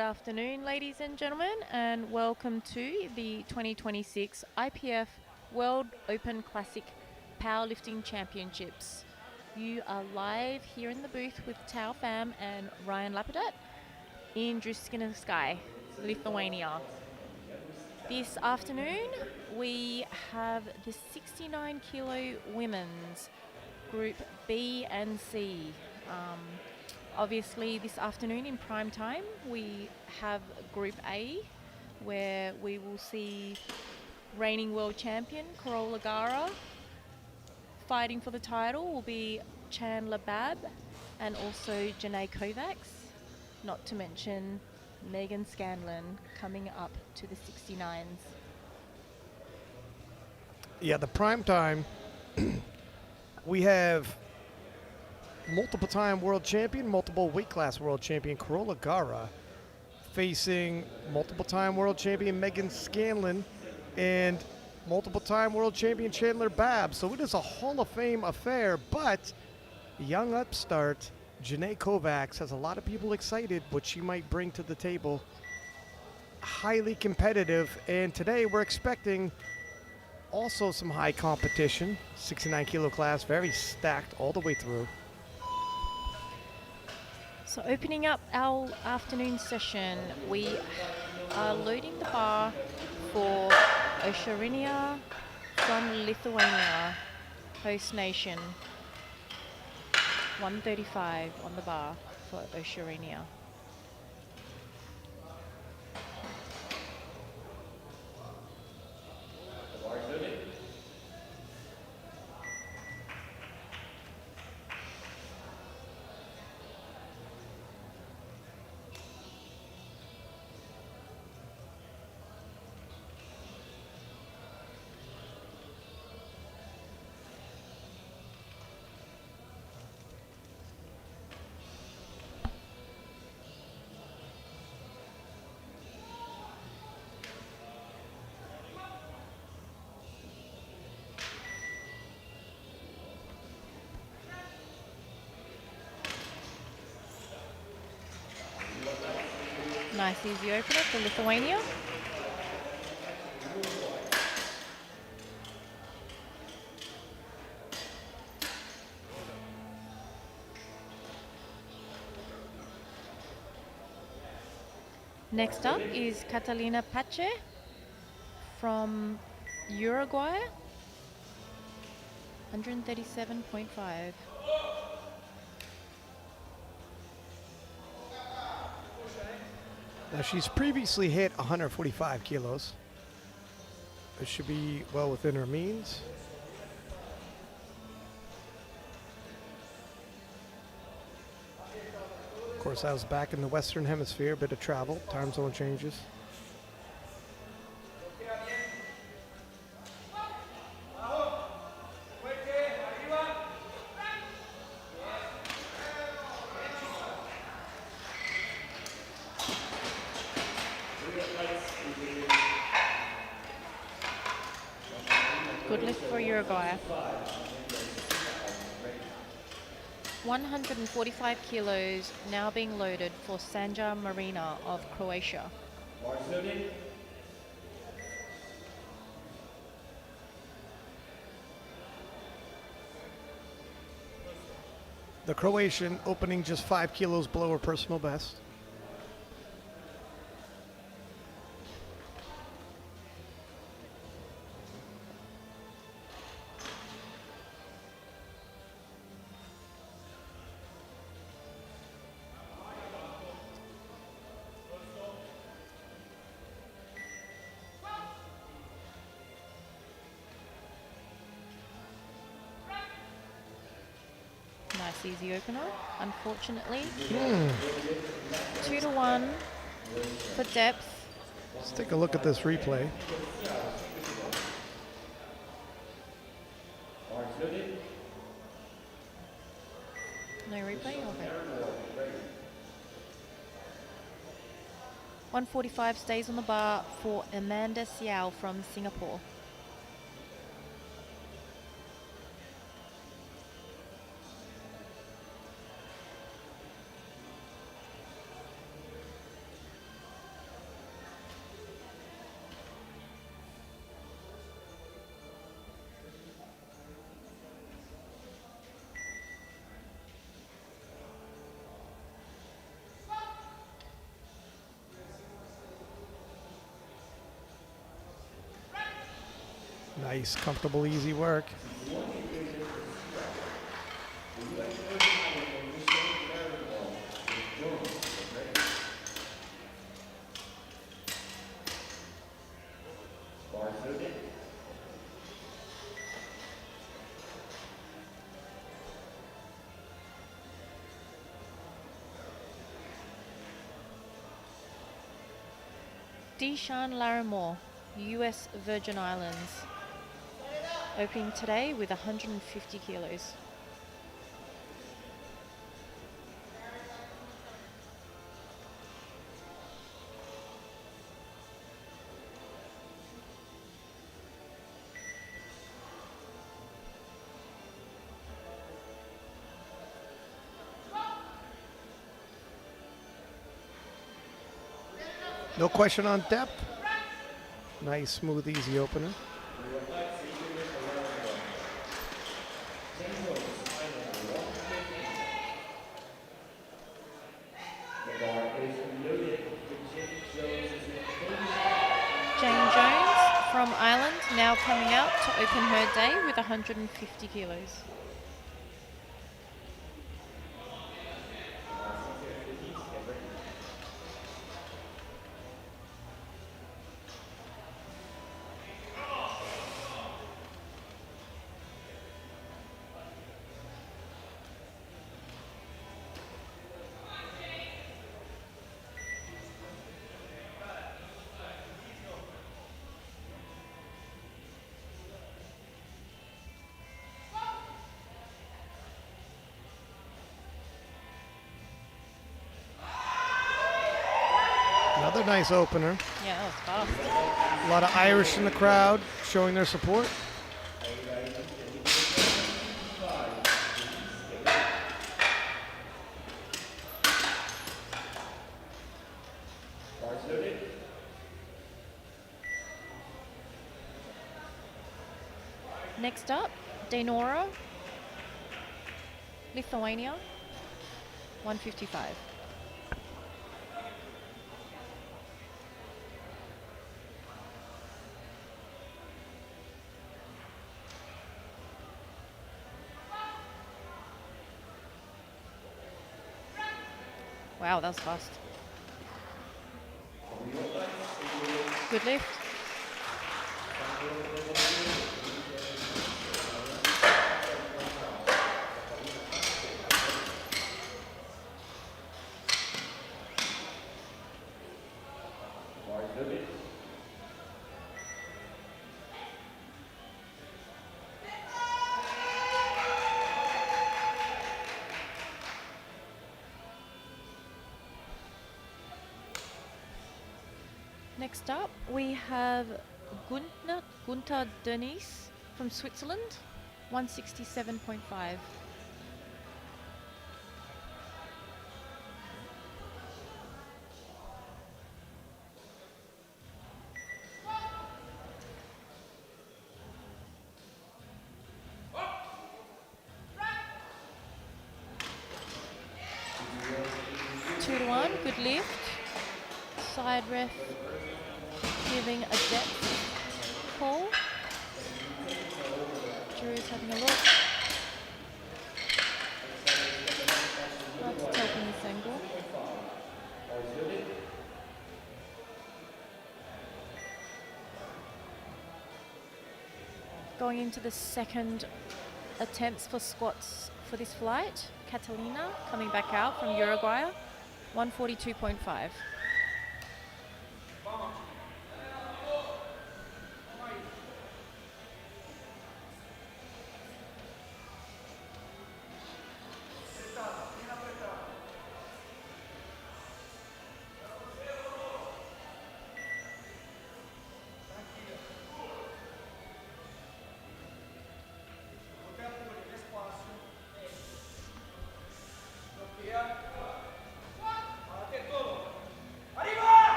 Good afternoon, ladies and gentlemen, and welcome to the 2026 IPF World Open Classic Powerlifting Championships. You are live here in the booth with Tau Pham and Ryan Lapidat in Druskininkai, Lithuania. This afternoon, we have the 69 kilo women's Group B and C. Obviously, this afternoon in prime time, we have Group A, where we will see reigning world champion Carola Gara. Fighting for the title will be Chandler Babb and also Janae Kovacs, not to mention Megan Scanlon coming up to the 69s. Yeah, the prime time, we have multiple-time world champion, multiple weight class world champion Carola Gara facing multiple-time world champion Megan Scanlon and multiple-time world champion Chandler Babb. So it is a Hall of Fame affair, but young upstart Janae Kovacs has a lot of people excited what she might bring to the table. Highly competitive, and today we're expecting also some high competition. 69 kilo class, very stacked all the way through. So opening up our afternoon session, we are loading the bar for Osherinia from Lithuania, host nation. 135 on the bar for Osherinia. Nice easy opener for Lithuania. Next up is Catalina Pache from Uruguay, 137.5. Now she's previously hit 145 kilos. It should be well within her means. Of course, I was back in the Western Hemisphere, bit of travel, time zone changes. Good lift for Uruguay. 145 kilos now being loaded for Sanja Marina of Croatia. The Croatian opening just 5 kilos below her personal best. Nice easy opener, unfortunately. 2-1 for depth. Let's take a look at this replay. No replay? Okay. 145 stays on the bar for Amanda Xiao from Singapore. Nice, comfortable, easy work. Deshaun Larimore, US Virgin Islands, opening today with 150 kilos. No question on depth. Nice, smooth, easy opener. Jane Jones from Ireland now coming out to open her day with 150 kilos. Another nice opener. Yeah, that was fast. A lot of Irish in the crowd showing their support. Next up, Dainora, Lithuania, 155. Wow, that was fast. Good lift. Next up, we have Gunther Denise from Switzerland, 167.5. Two to one, good lift. Side ref giving a depth call. Drew's having a look. Hard to tell from this angle. Going into the second attempts for squats for this flight. Catalina coming back out from Uruguay, 142.5.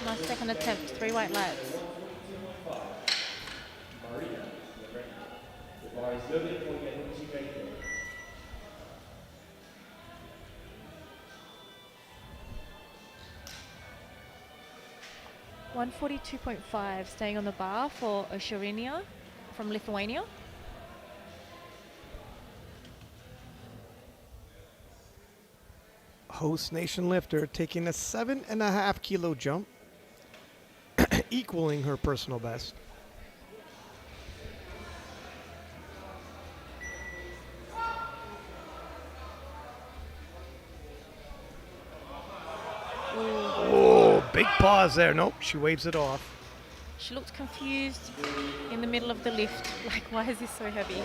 Nice second attempt, 3 white lats. 142.5, staying on the bar for Oshirinia from Lithuania. Host nation lifter taking a 7.5 kilo jump, equaling her personal best. Oh, big pause there. Nope, she waves it off. She looked confused in the middle of the lift. Like, why is this so heavy?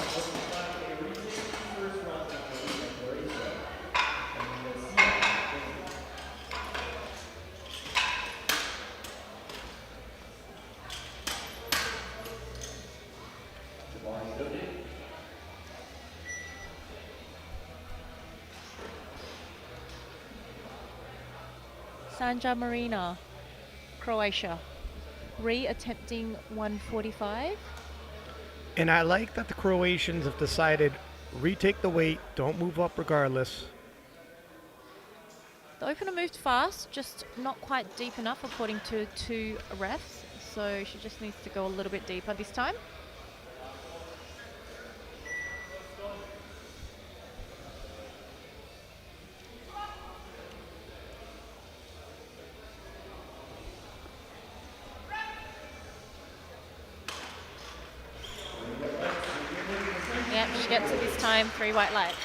Sanja Marina, Croatia, re-attempting 145. And I like that the Croatians have decided retake the weight, don't move up regardless. The opener moved fast, just not quite deep enough according to 2 refs. So she just needs to go a little bit deeper this time. Yep, she gets it this time, 3 white lights.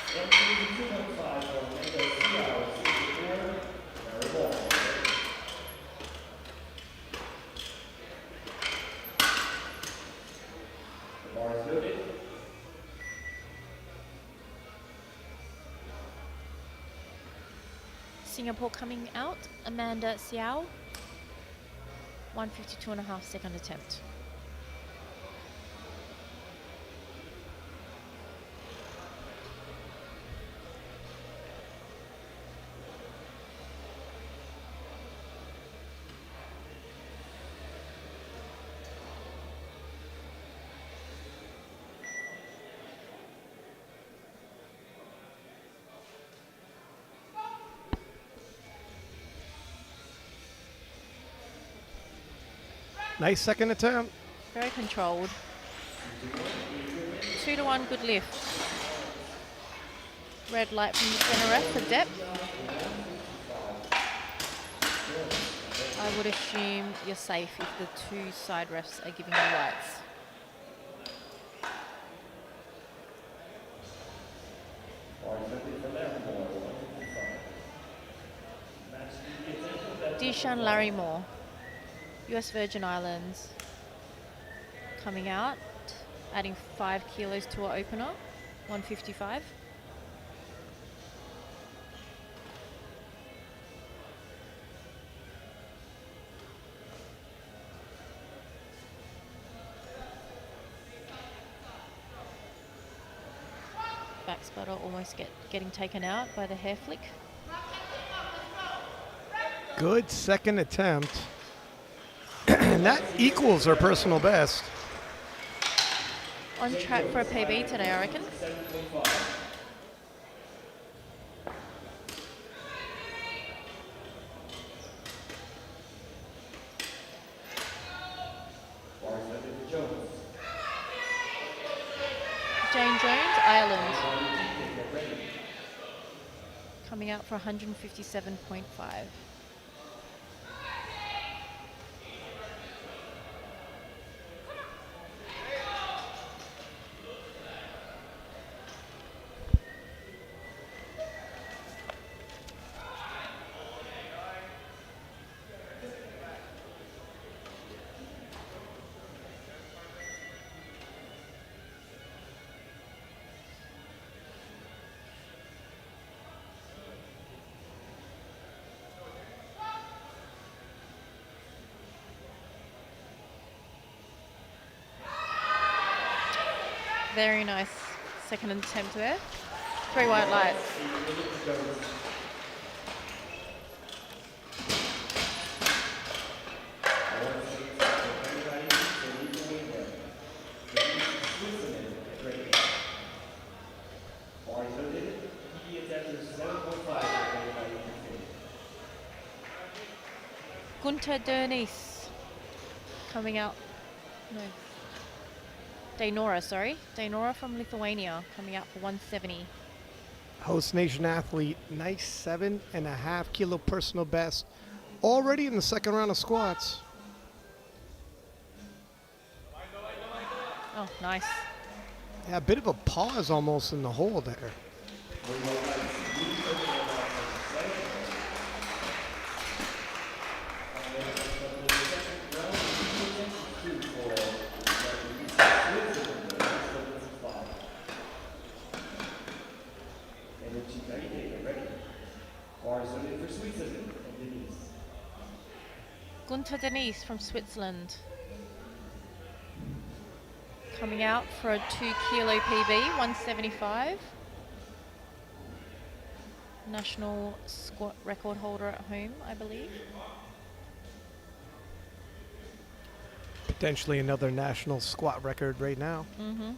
Singapore coming out, Amanda Xiao, 152.5 second attempt. Nice second attempt. Very controlled. 2-1, good lift. Red light from the center ref for depth. I would assume you're safe if the 2 side refs are giving you lights. Dishan Larrymore, US Virgin Islands, coming out, adding 5 kilos to our opener, 155. Back sputter almost getting taken out by the hair flick. Good second attempt. And that equals her personal best. On track for a PB today, I reckon. Jane Jones, Ireland, coming out for 157.5. Very nice second attempt there. 3 white lights. Gunter Dernis, coming out. No. Dainora, sorry. Dainora from Lithuania coming out for 170. Host nation athlete, nice 7.5 kilo personal best. Already in the second round of squats. Oh, nice. Yeah, a bit of a pause almost in the hole there. Gunter Denise from Switzerland coming out for a 2 kilo PB, 175. National squat record holder at home, I believe. Potentially another national squat record right now. Mm-hmm.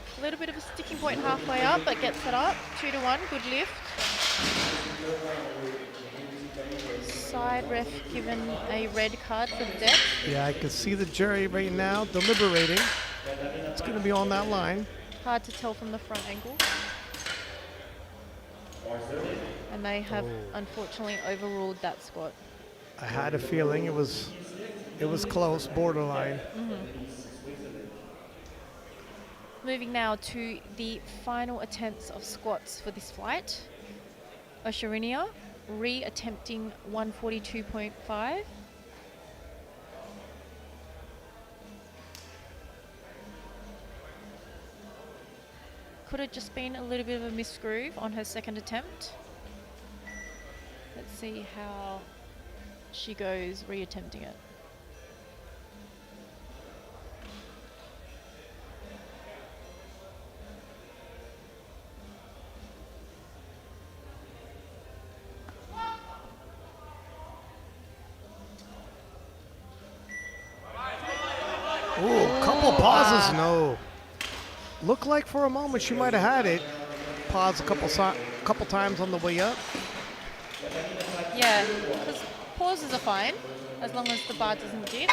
A little bit of a sticking point halfway up, but gets it up. 2-1, good lift. Side ref given a red card for the depth. Yeah, I can see the jury right now deliberating. It's going to be on that line. Hard to tell from the front angle. And they have unfortunately overruled that squat. I had a feeling it was close, borderline. Moving now to the final attempts of squats for this flight. Osharinia re-attempting 142.5. Could have just been a little bit of a misgroove on her second attempt. Let's see how she goes re-attempting it. Ooh, couple pauses, no. Looked like for a moment she might have had it. Pause a couple times on the way up. Yeah, because pauses are fine, as long as the bar doesn't dip.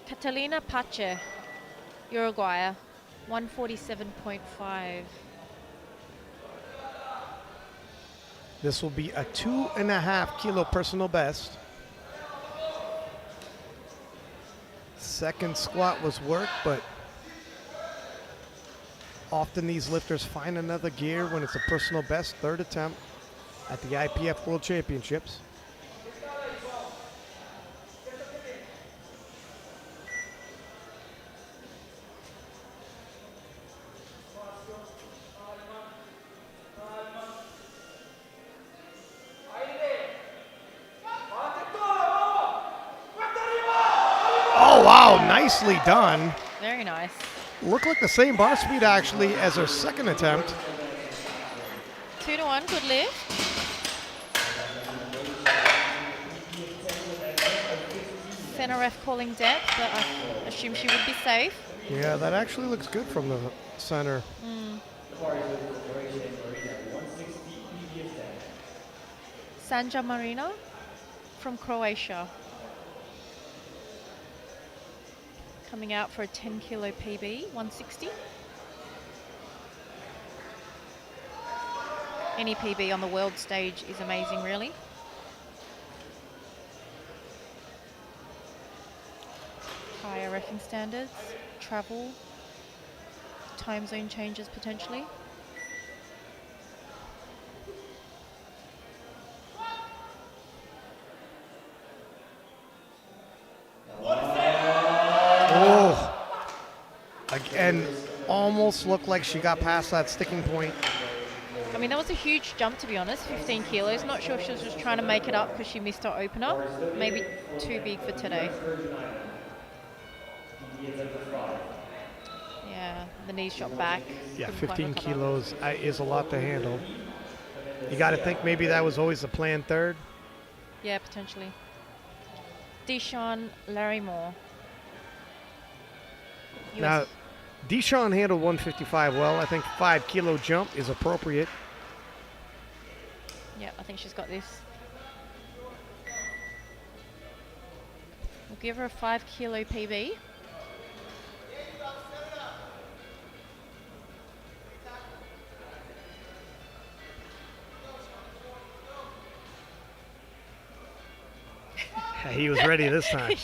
Catalina Pache, Uruguay, 147.5. This will be a 2.5 kilo personal best. Second squat was work, but often these lifters find another gear when it's a personal best. Third attempt at the IPF World Championships. Oh, wow, nicely done. Very nice. Looked like the same bar speed actually as her second attempt. 2-1, good lift. Center ref calling depth, but I assume she would be safe. Yeah, that actually looks good from the center. Sanja Marina from Croatia. Coming out for a 10 kilo PB, 160. Any PB on the world stage is amazing, really. Higher reffing standards, travel, time zone changes potentially. Oh, again, almost looked like she got past that sticking point. I mean, that was a huge jump, to be honest, 15 kilos. Not sure if she was just trying to make it up because she missed her opener. Maybe too big for today. Yeah, the knees shot back. Yeah, Couldn't quite 15 recover. kilos is a lot to handle. You got to think maybe that was always the planned third. Yeah, potentially. Deshaun Larrymore. Now, Deshaun handled 155 well. I think 5 kilo jump is appropriate. Yeah, I think she's got this. We'll give her a 5 kilo PB. He was ready this time.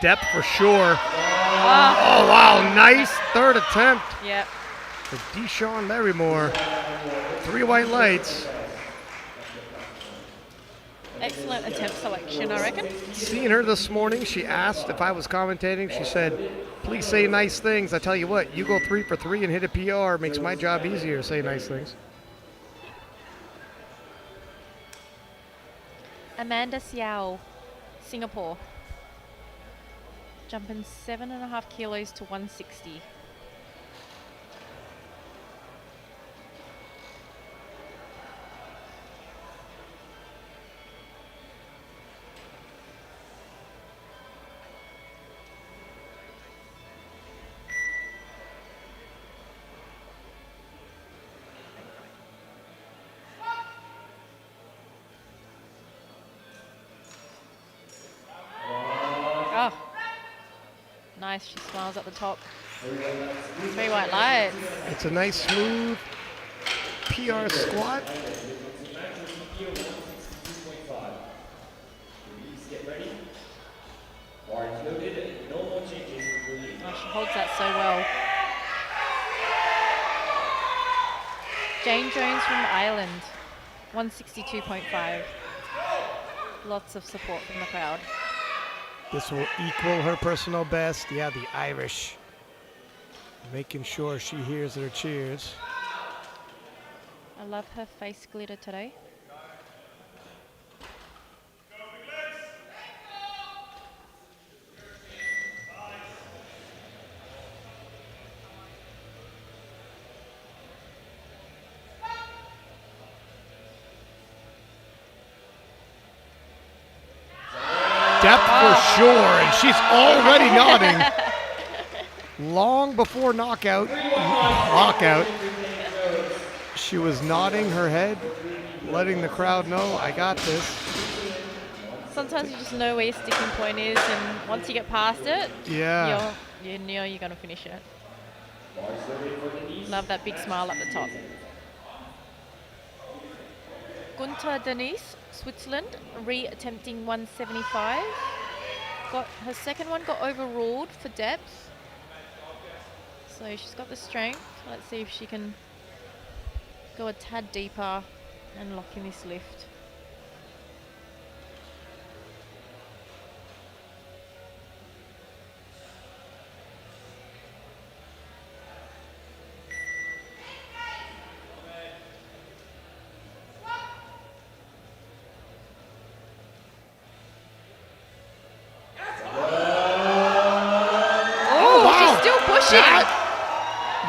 Depth for sure. Oh, wow. Nice third attempt Yep. for Deshaun Larrymore. 3 white lights. Excellent attempt selection, I reckon. Seeing her this morning, she asked if I was commentating. She said, please say nice things. I tell you what, you go 3 for 3 and hit a PR. Makes my job easier to say nice things. Amanda Xiao, Singapore. Jumping 7.5 kilos to 160. Oh, nice. She smiles at the top. 3 white lights. It's a nice, smooth PR squat. Oh, she holds that so well. Jane Jones from Ireland, 162.5. Lots of support from the crowd. This will equal her personal best. Yeah, the Irish. Making sure she hears their cheers. I love her face glitter today. Depth for sure, and she's already nodding. Long before lockout, she was nodding her head, letting the crowd know, I got this. Sometimes you just know where your sticking point is, and once you get past it, Yeah. you know you're going to finish it. Love that big smile at the top. Gunther Denise, Switzerland, re-attempting 175. Her second one got overruled for depth. So she's got the strength. Let's see if she can go a tad deeper and lock in this lift.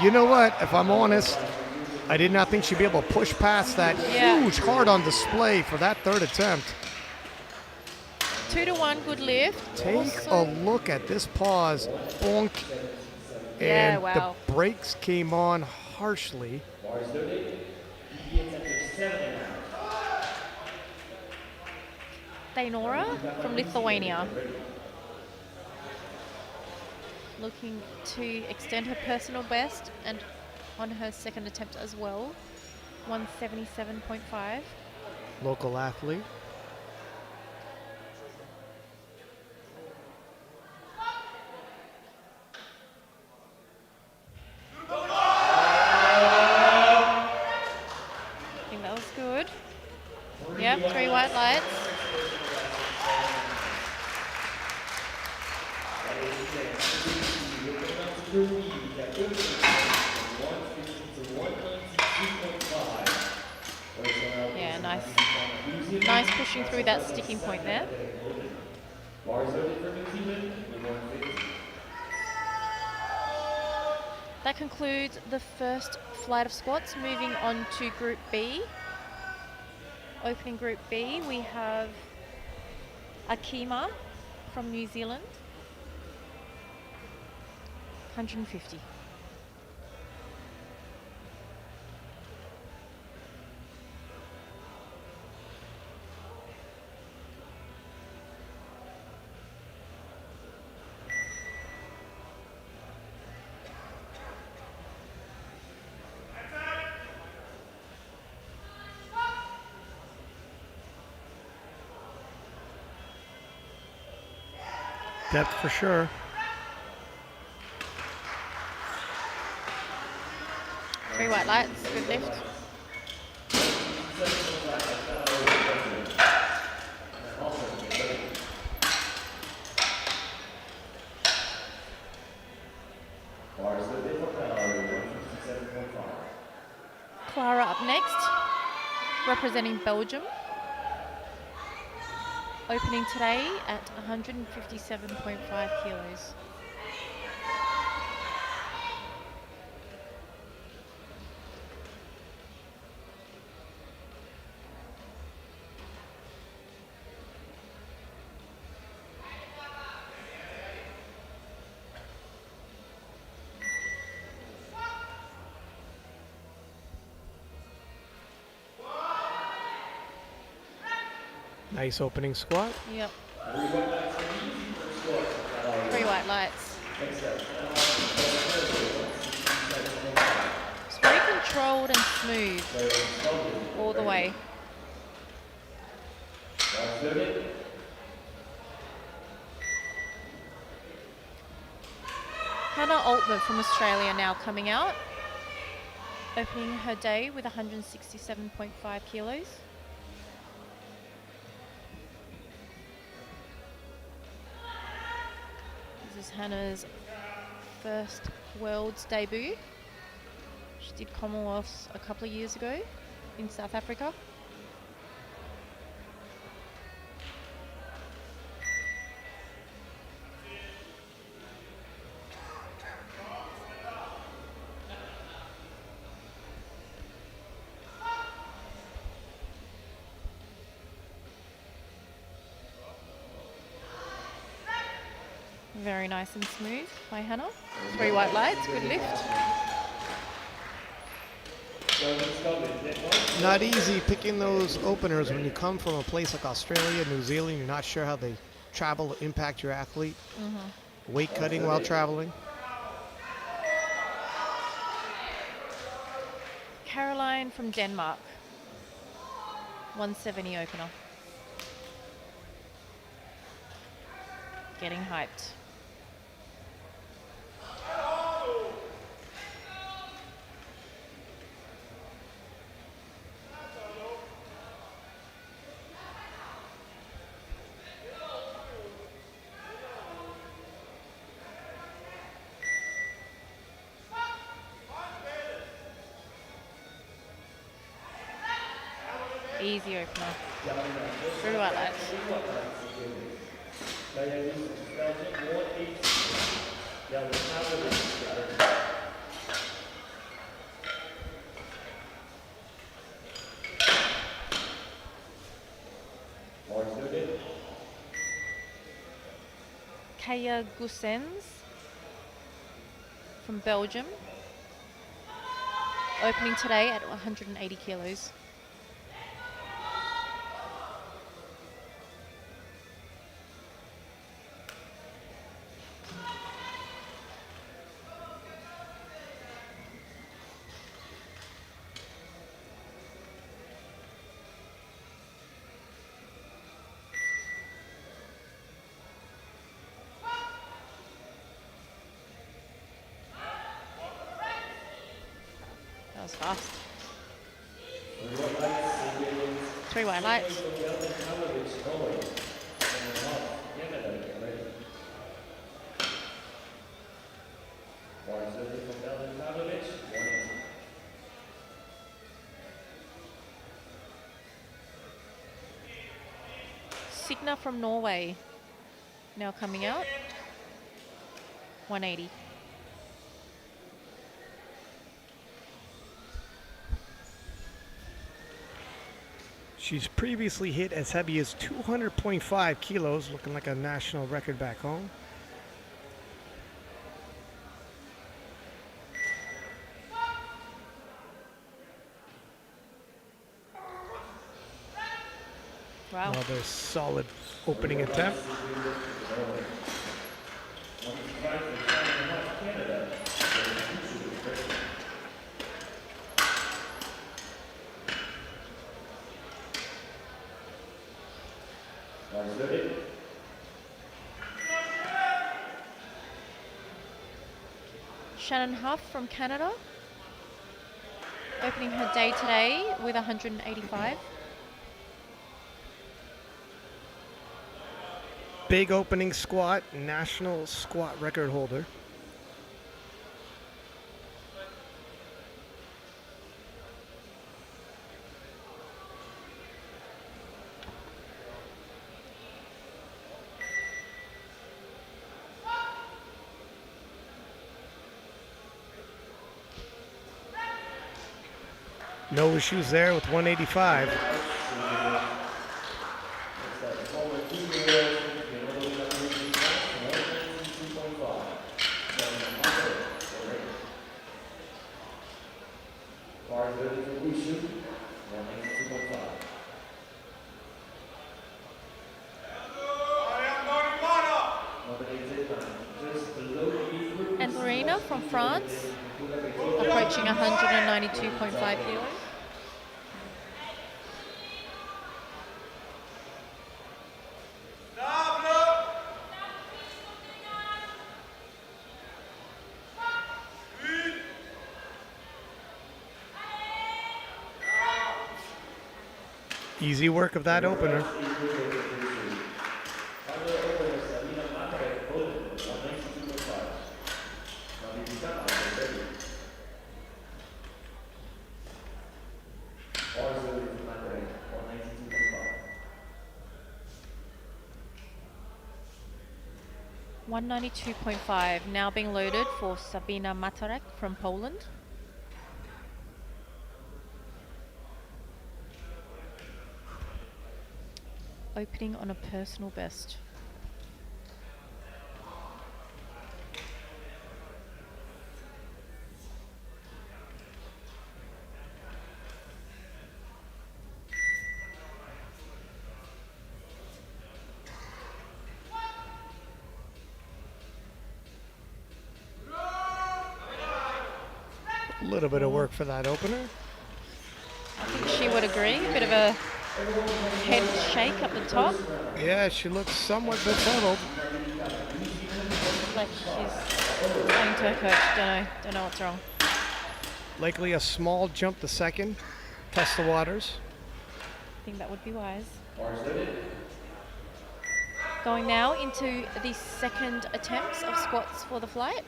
You know what? If I'm honest, I did not think she'd be able to push past that huge hard on display for that third attempt. 2-1, good lift. Take a look at this pause. Bonk. And the brakes came on harshly. Dainora from Lithuania. Looking to extend her personal best and on her second attempt as well. 177.5. Local athlete. I think that was good. Yep, 3 white lights. Yeah, nice. Nice pushing through that sticking point there. That concludes the first flight of squats. Moving on to Group B. Opening Group B, we have Akima from New Zealand, 150. Depth for sure. Three white lights, good lift. Clara up next, representing Belgium. Opening today at 157.5 kilos. Nice opening squat. Yep. Three white lights. It's very controlled and smooth all the way. Hannah Altman from Australia now coming out, opening her day with 167.5 kilos. This is Hannah's first Worlds debut. She did Commonwealths a couple of years ago in South Africa. Very nice and smooth by Hannah. Three white lights, good lift. Not easy picking those openers when you come from a place like Australia, New Zealand. You're not sure how they travel to impact your athlete. Weight cutting while traveling. Caroline from Denmark, 170 opener. Getting hyped. Easy opener. Three white lights. Kaya Gusens from Belgium, opening today at 180 kilos. That was fast. Three white lights. Signa from Norway now coming out, 180. She's previously hit as heavy as 200.5 kilos, looking like a national record back home. Wow. Another solid opening attempt. Shannon Huff from Canada, opening her day today with 185. Big opening squat, national squat record holder. No issues there with 185. And Lorena from France, approaching 192.5 kilos. Easy work of that opener. $192.5 now being loaded for Sabina Matarek from Poland. Opening on a personal best. A little bit of work for that opener. I think she would agree. A bit of a head shake up the top. Yeah, she looks somewhat befuddled. Like she's saying to her coach, don't know what's wrong. Likely a small jump to second. Test the waters. I think that would be wise. Going now into the second attempts of squats for the flight.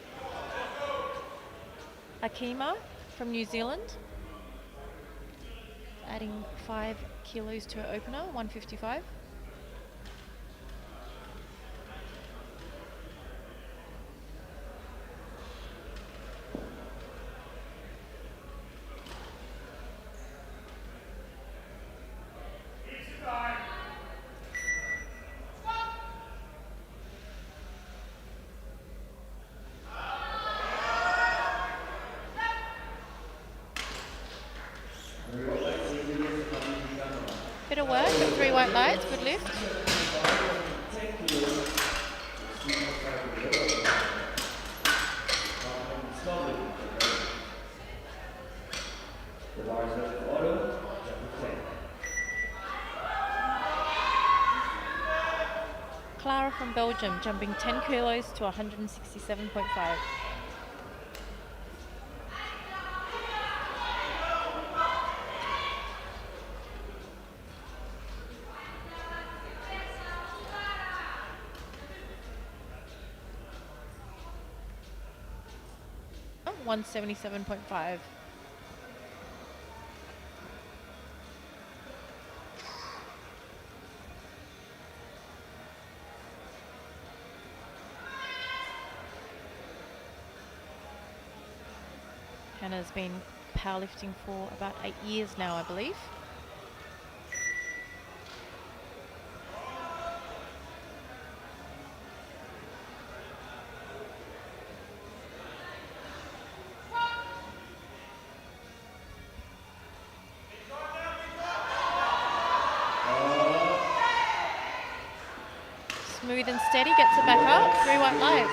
Akima from New Zealand, adding 5 kilos to her opener, 155. Bit of work, but 3 white lights, good lift. Clara from Belgium, jumping 10 kilos to 167.5. Oh, 177.5. Hannah's been powerlifting for about 8 years now, I believe. Smooth and steady, gets it back up. 3 white lights.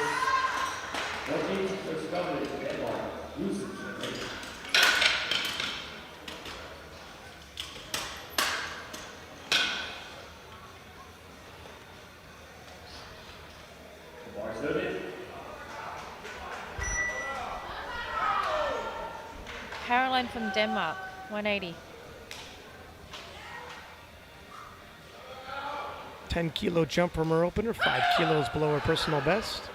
Caroline from Denmark, 180. 10-kilo jump from her opener, 5 kilos below her personal best.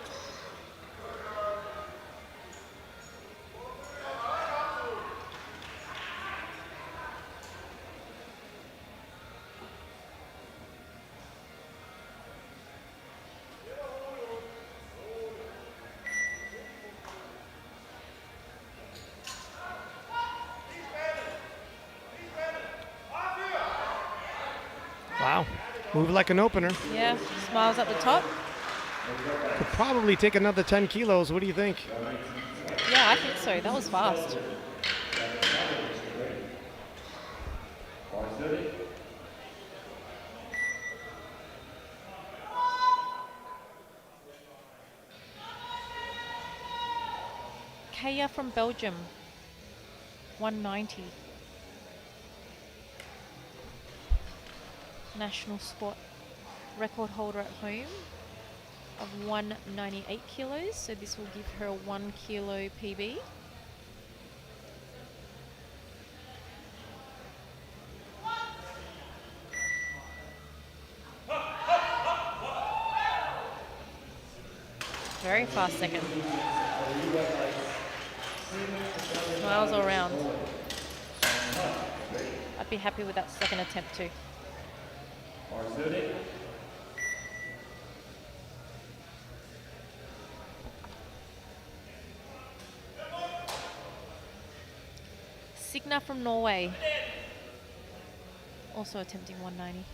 Wow, move like an opener. Yeah, smiles at the top. Could probably take another 10 kilos. What do you think? Yeah, I think so. That was fast. Kaya from Belgium, 190. National squat record holder at home of 198 kilos. So this will give her a 1 kilo PB. Very fast second. Smiles all around. I'd be happy with that second attempt too. Signa from Norway, also attempting 190.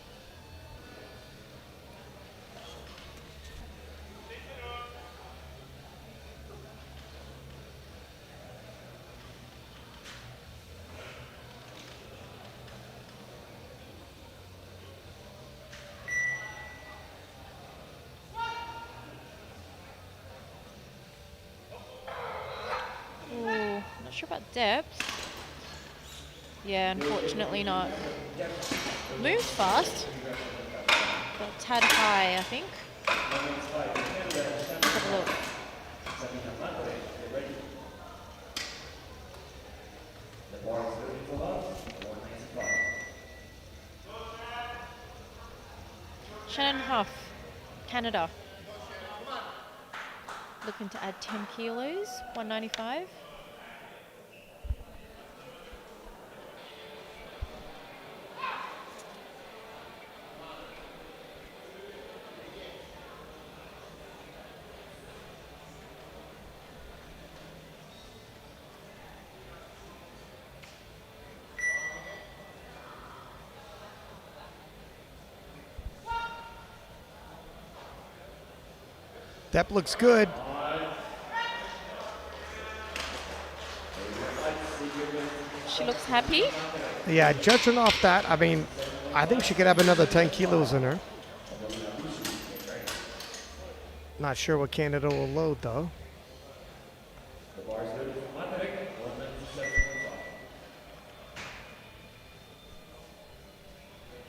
Ooh, not sure about depth. Yeah, unfortunately not. Moved fast, but a tad high, I think. Let's have a look. Shannon Huff, Canada. Looking to add 10 kilos, 195. That looks good. She looks happy. Yeah, judging off that, I mean, I think she could have another 10 kilos in her. Not sure what Canada will load, though.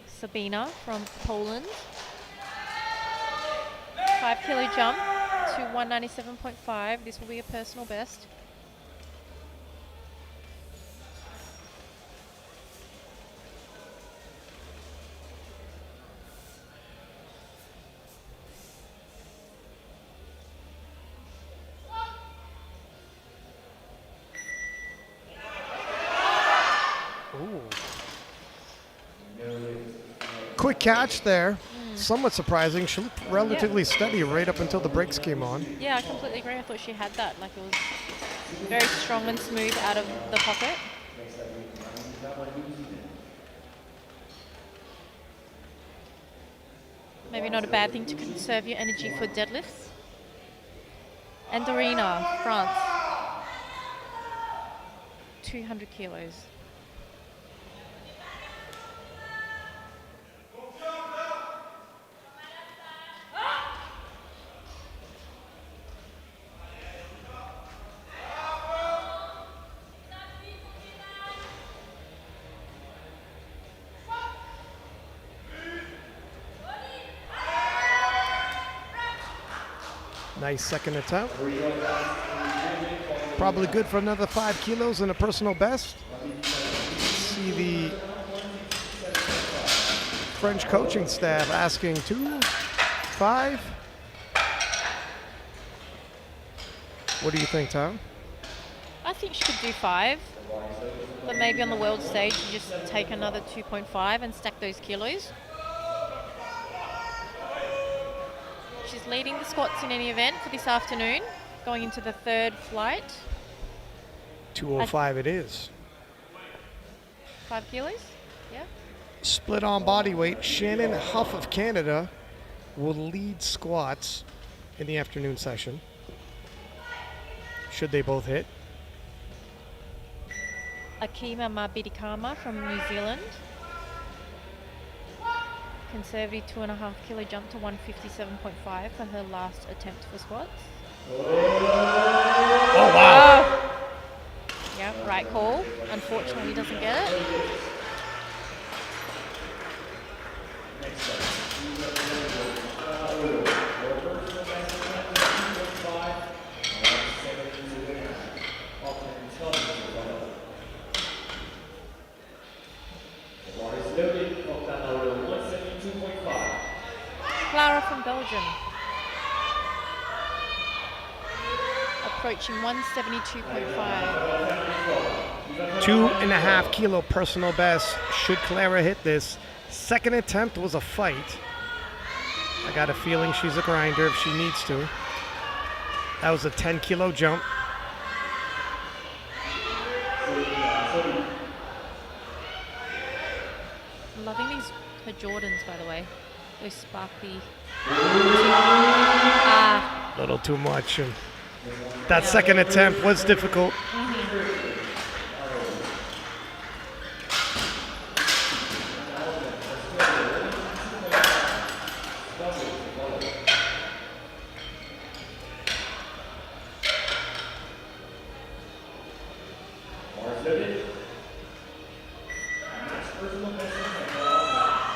Sabina from Poland. 5 kilo jump to 197.5. This will be a personal best. Ooh. Quick catch there. Somewhat surprising. She looked relatively steady right up until the brakes came on. Yeah, I completely agree. I thought she had that. Like, it was very strong and smooth out of the pocket. Maybe not a bad thing to conserve your energy for deadlifts. Andorina, France. 200 kilos. Nice second attempt. Probably good for another 5 kilos and a personal best. See the French coaching staff asking 2, 5. What do you think, Tom? I think she could do 5, but maybe on the world stage you just take another 2.5 and stack those kilos. She's leading the squats in any event for this afternoon, going into the 3rd flight. 205 it is. 5 kilos, yeah. Split on body weight. Shannon Huff of Canada will lead squats in the afternoon session. Should they both hit? Akima Mabidikama from New Zealand. Conservative 2.5 kilo jump to 157.5 for her last attempt for squats. Oh, wow. Yeah, right call. Unfortunately doesn't get it. Clara from Belgium. Approaching 172.5. 2.5 kilo personal best. Should Clara hit this? Second attempt was a fight. I got a feeling she's a grinder if she needs to. That was a 10 kilo jump. Loving these her Jordans, by the way. Those sparkly. Ah. A little too much. And that second attempt was difficult.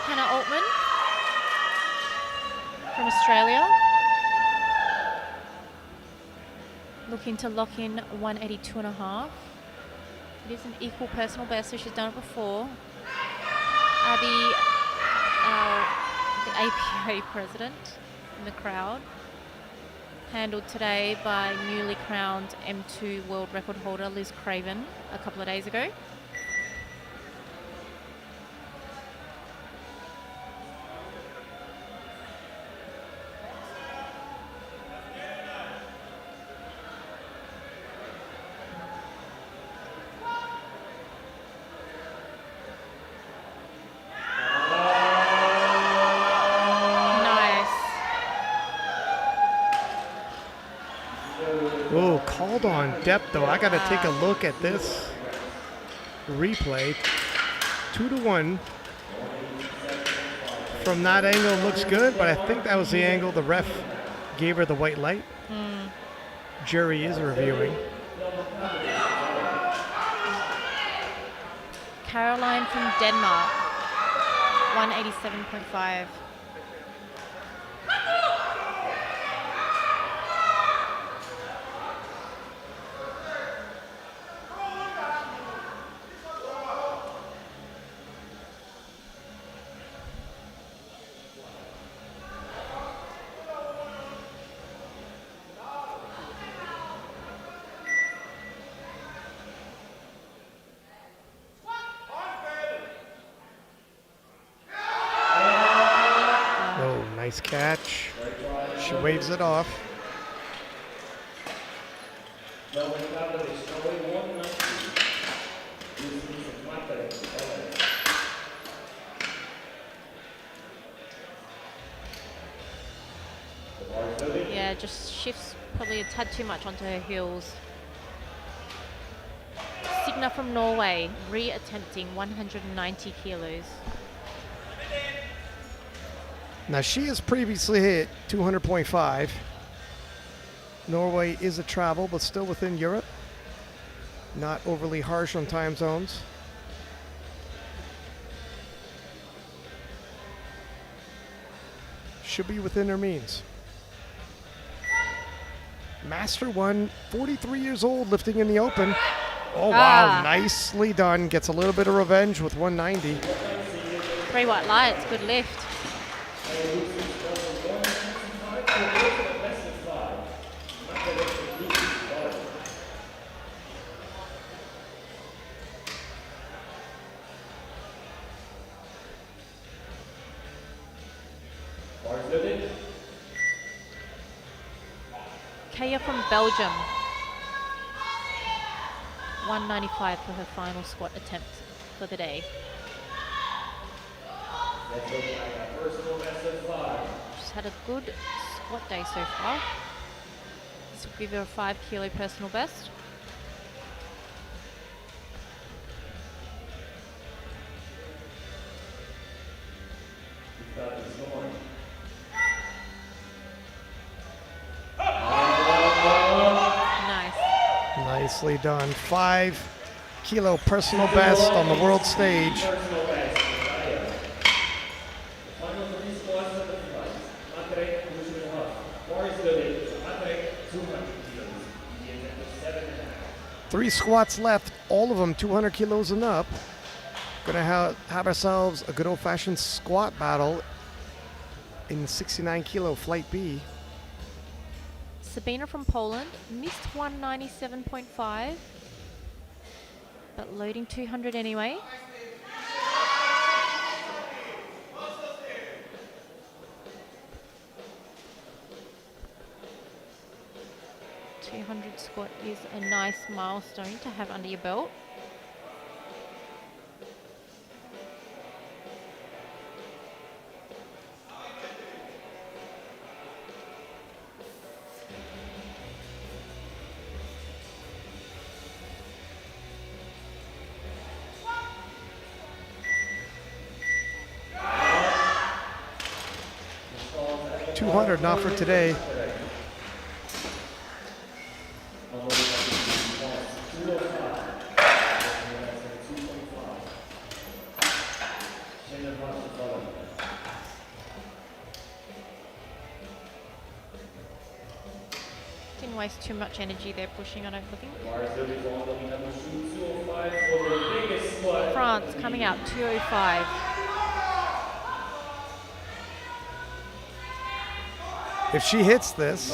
Hannah Altman from Australia. Looking to lock in 182.5. It is an equal personal best, so she's done it before. Abby, the APA president in the crowd. Handled today by newly crowned M2 world record holder Liz Craven a couple of days ago. Oh, called on depth though. I got to take a look at this replay. 2-1 from that angle looks good, but I think that was the angle the ref gave her the white light. Jury is reviewing. Caroline from Denmark, 187.5. Nice catch. She waves it off. Yeah, just shifts probably a tad too much onto her heels. Signa from Norway, re-attempting 190 kilos. Now she has previously hit 200.5. Norway is a travel, but still within Europe. Not overly harsh on time zones. Should be within her means. Master 1, 43 years old, lifting in the open. Oh, wow, Ah. nicely done. Gets a little bit of revenge with 190. 3 white lights, good lift. Kaya from Belgium. 195 for her final squat attempt for the day. She's had a good squat day so far. This will give her a 5 kilo personal best. Nice. Nicely done. 5 kilo personal best on the world stage. Three squats left, all of them 200 kilos and up. Gonna have ourselves a good old-fashioned squat battle in 69 kilo flight B. Sabina from Poland missed 197.5, but loading 200 anyway. .200 squat is a nice milestone to have under your belt. $200, not for today. Didn't waste too much energy there pushing, I don't think. France coming out 205. If she hits this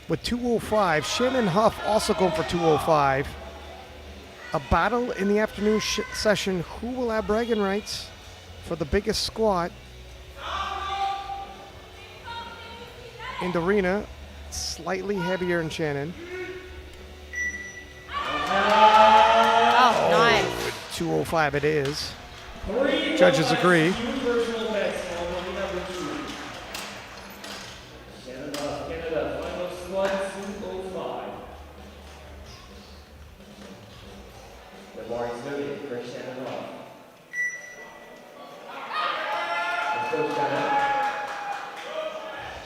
with 205, Shannon Huff also going for 205. A battle in the afternoon session. Who will have bragging rights for the biggest squat in the arena? Slightly heavier than Shannon. Oh, nice. 205 it is. Judges agree.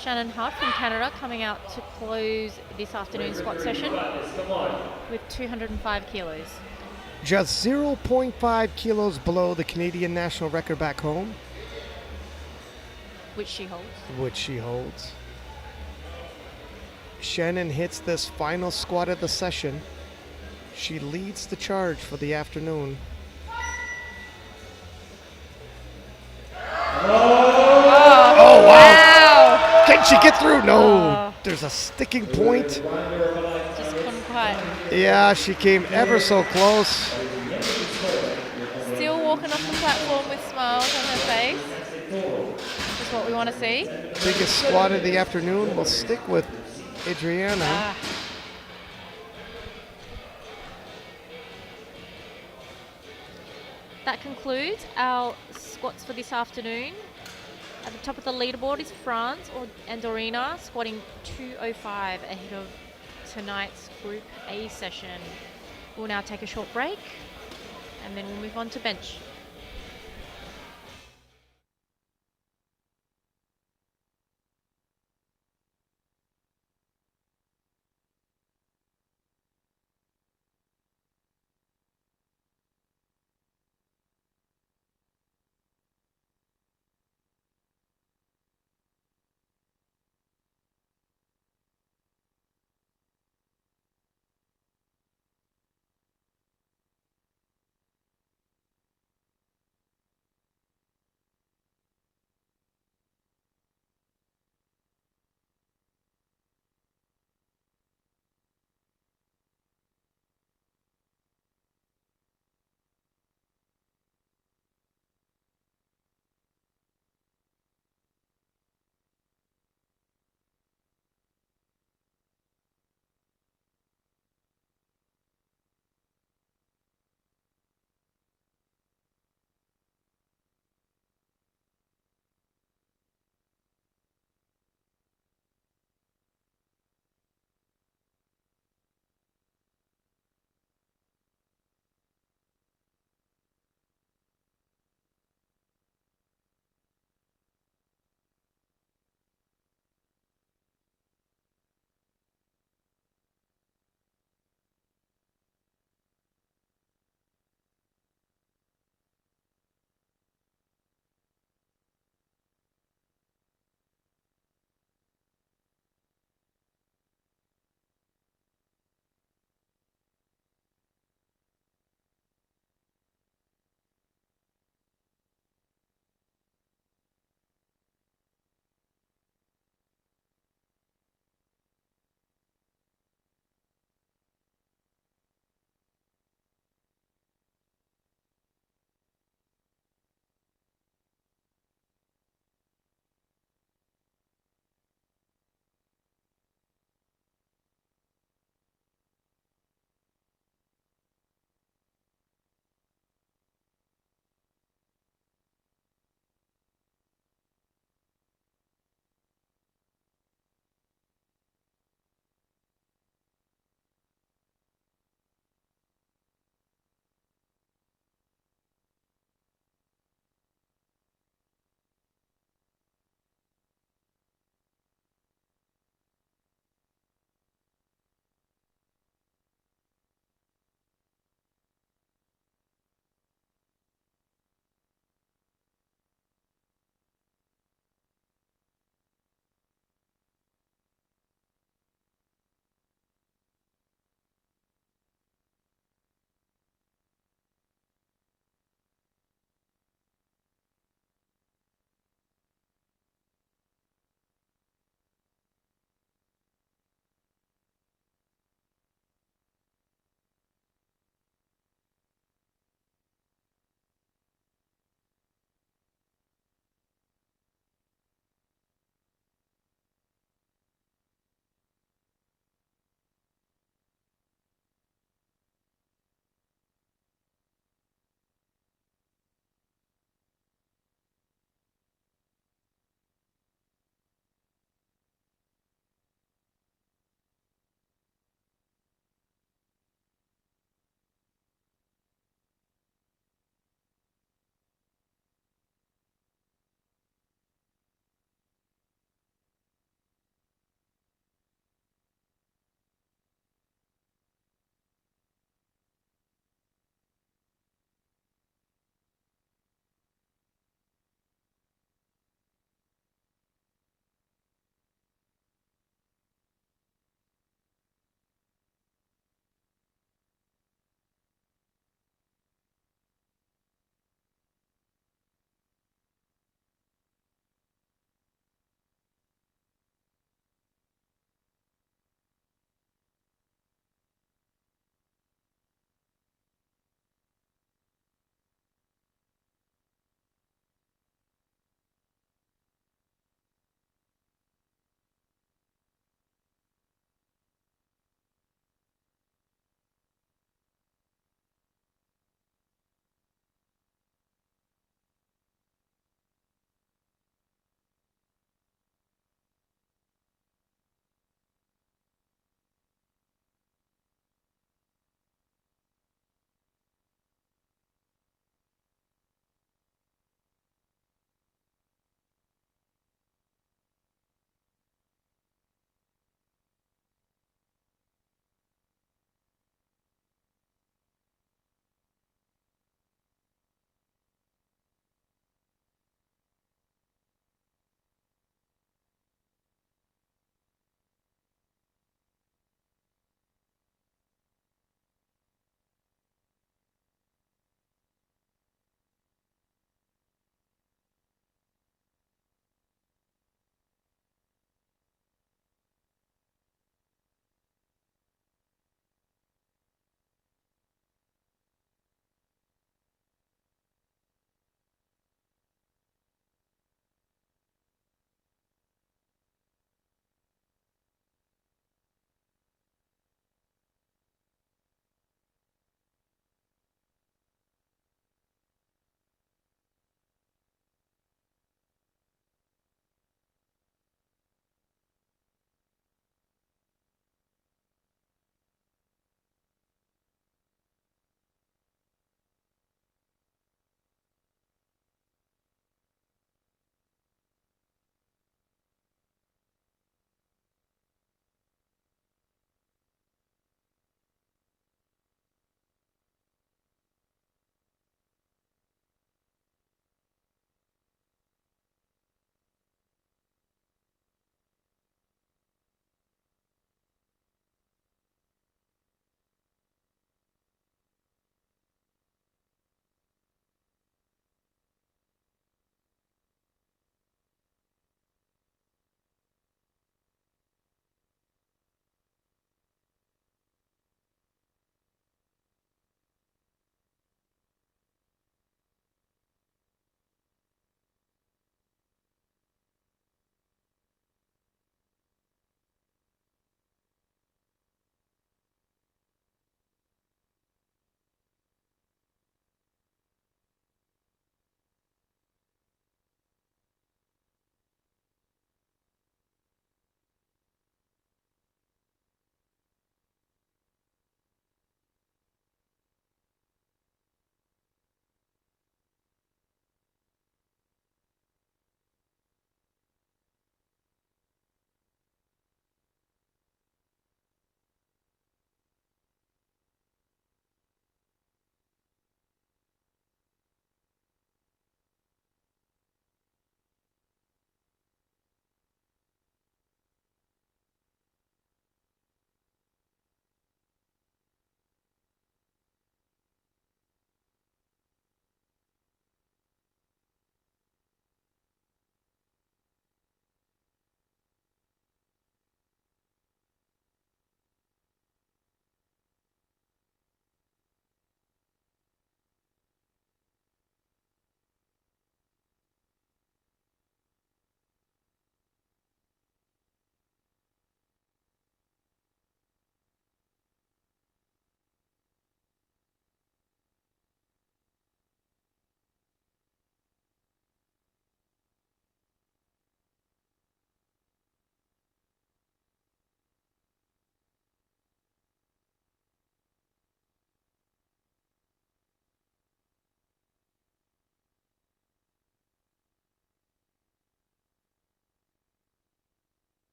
Shannon Huff from Canada coming out to close this afternoon squat session with 205 kilos. Just 0.5 kilos below the Canadian national record back home. Which she holds. Shannon hits this final squat of the session. She leads the charge for the afternoon. Oh, wow. Can she get through? No. There's a sticking point. Just couldn't quite. Yeah, she came ever so close. Still walking off the platform with smiles on her face. That's what we want to see. Biggest squat of the afternoon. We'll stick with Adriana. That concludes our squats for this afternoon. At the top of the leaderboard is France and Dorina squatting 205 ahead of tonight's Group A session. We'll now take a short break and then we'll move on to bench.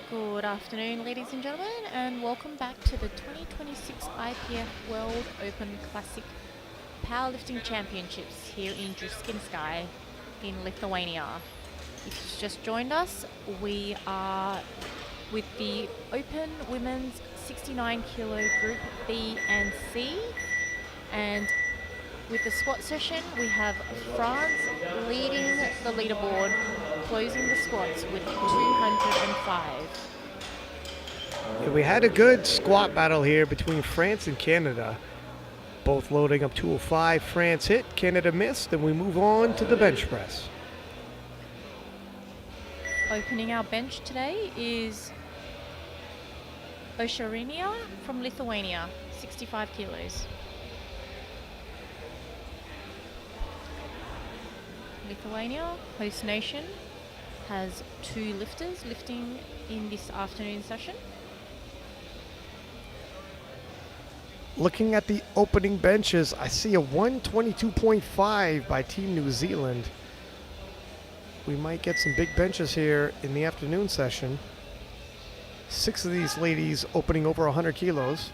Good afternoon, ladies and gentlemen, and welcome back to the 2026 IPF World Open Classic Powerlifting Championships here in Druskinsky in Lithuania. If you've just joined us, we are with the Open Women's 69 kilo Group B and C, and with the squat session, we have France leading the leaderboard, closing the squats with 205. Yeah, we had a good squat battle here between France and Canada. Both loading up 205. France hit, Canada missed, and we move on to the bench press. Opening our bench today is Osharinia from Lithuania, 65 kilos. Lithuania, host nation, has 2 lifters lifting in this afternoon session. Looking at the opening benches, I see a 122.5 by Team New Zealand. We might get some big benches here in the afternoon session. 6 of these ladies opening over 100 kilos.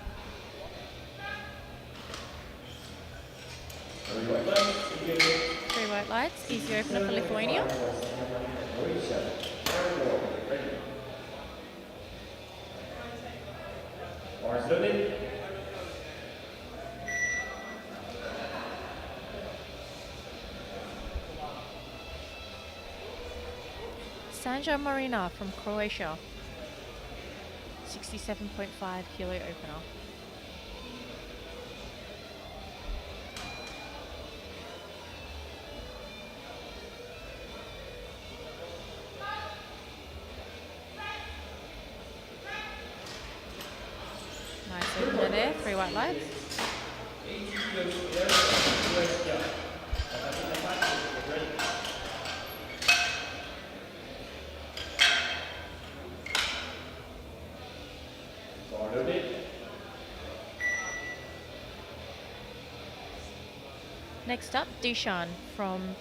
Three white lights, easy opener for Lithuania. Sanja Marina from Croatia, 67.5 kilo opener. Nice opener there, 3 white lights. Next up, Dishan from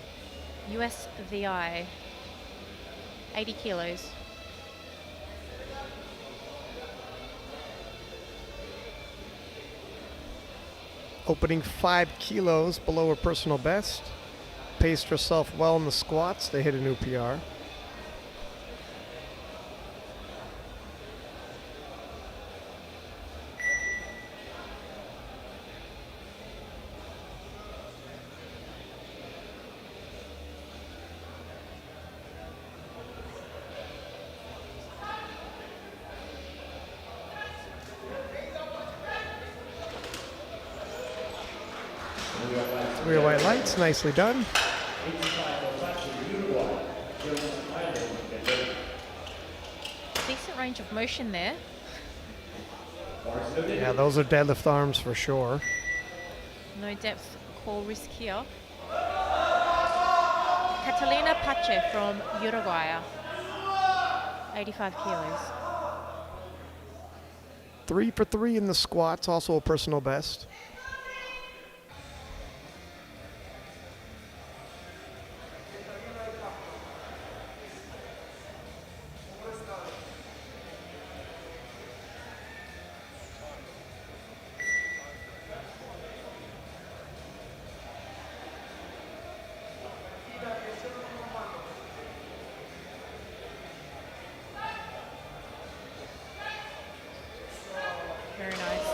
USVI, 80 kilos. Opening 5 kilos below her personal best. Paced herself well in the squats. They hit a new PR. Three white lights, nicely done. Decent range of motion there. Yeah, those are deadlift arms for sure. No depth core risk here. Catalina Pache from Uruguay, 85 kilos. 3 for 3 in the squats, also a personal best. Very nice.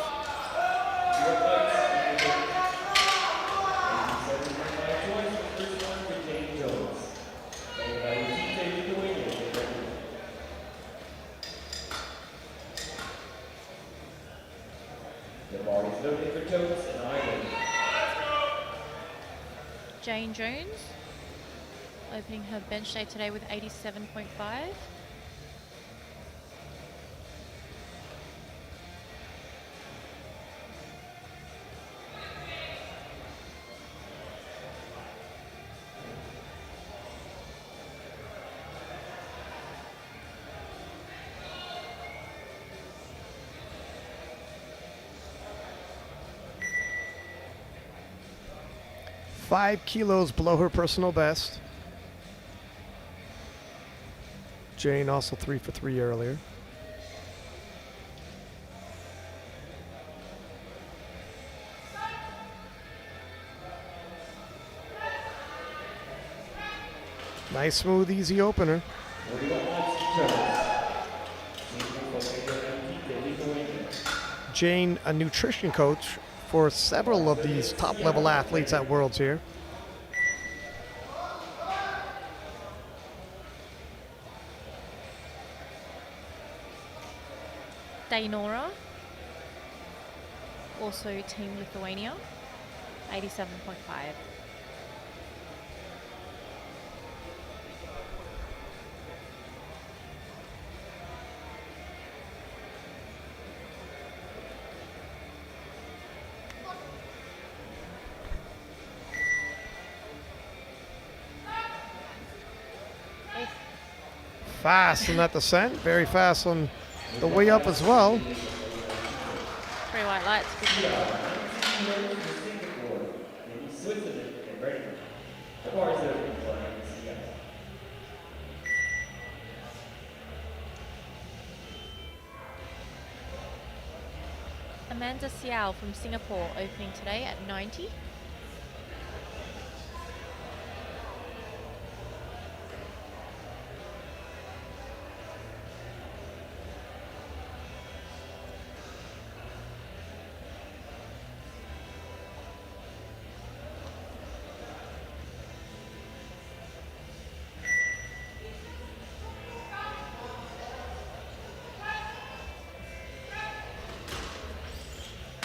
Jane Jones opening her bench day today with 87.5. Five kilos below her personal best. Jane also 3 for 3 earlier. Nice, smooth, easy opener. Jane, a nutrition coach for several of these top-level athletes at Worlds here. Dainora, also Team Lithuania, 87.5. Fast in that descent, very fast on the way up as well. 3 white lights. Amanda Xiao from Singapore opening today at 90.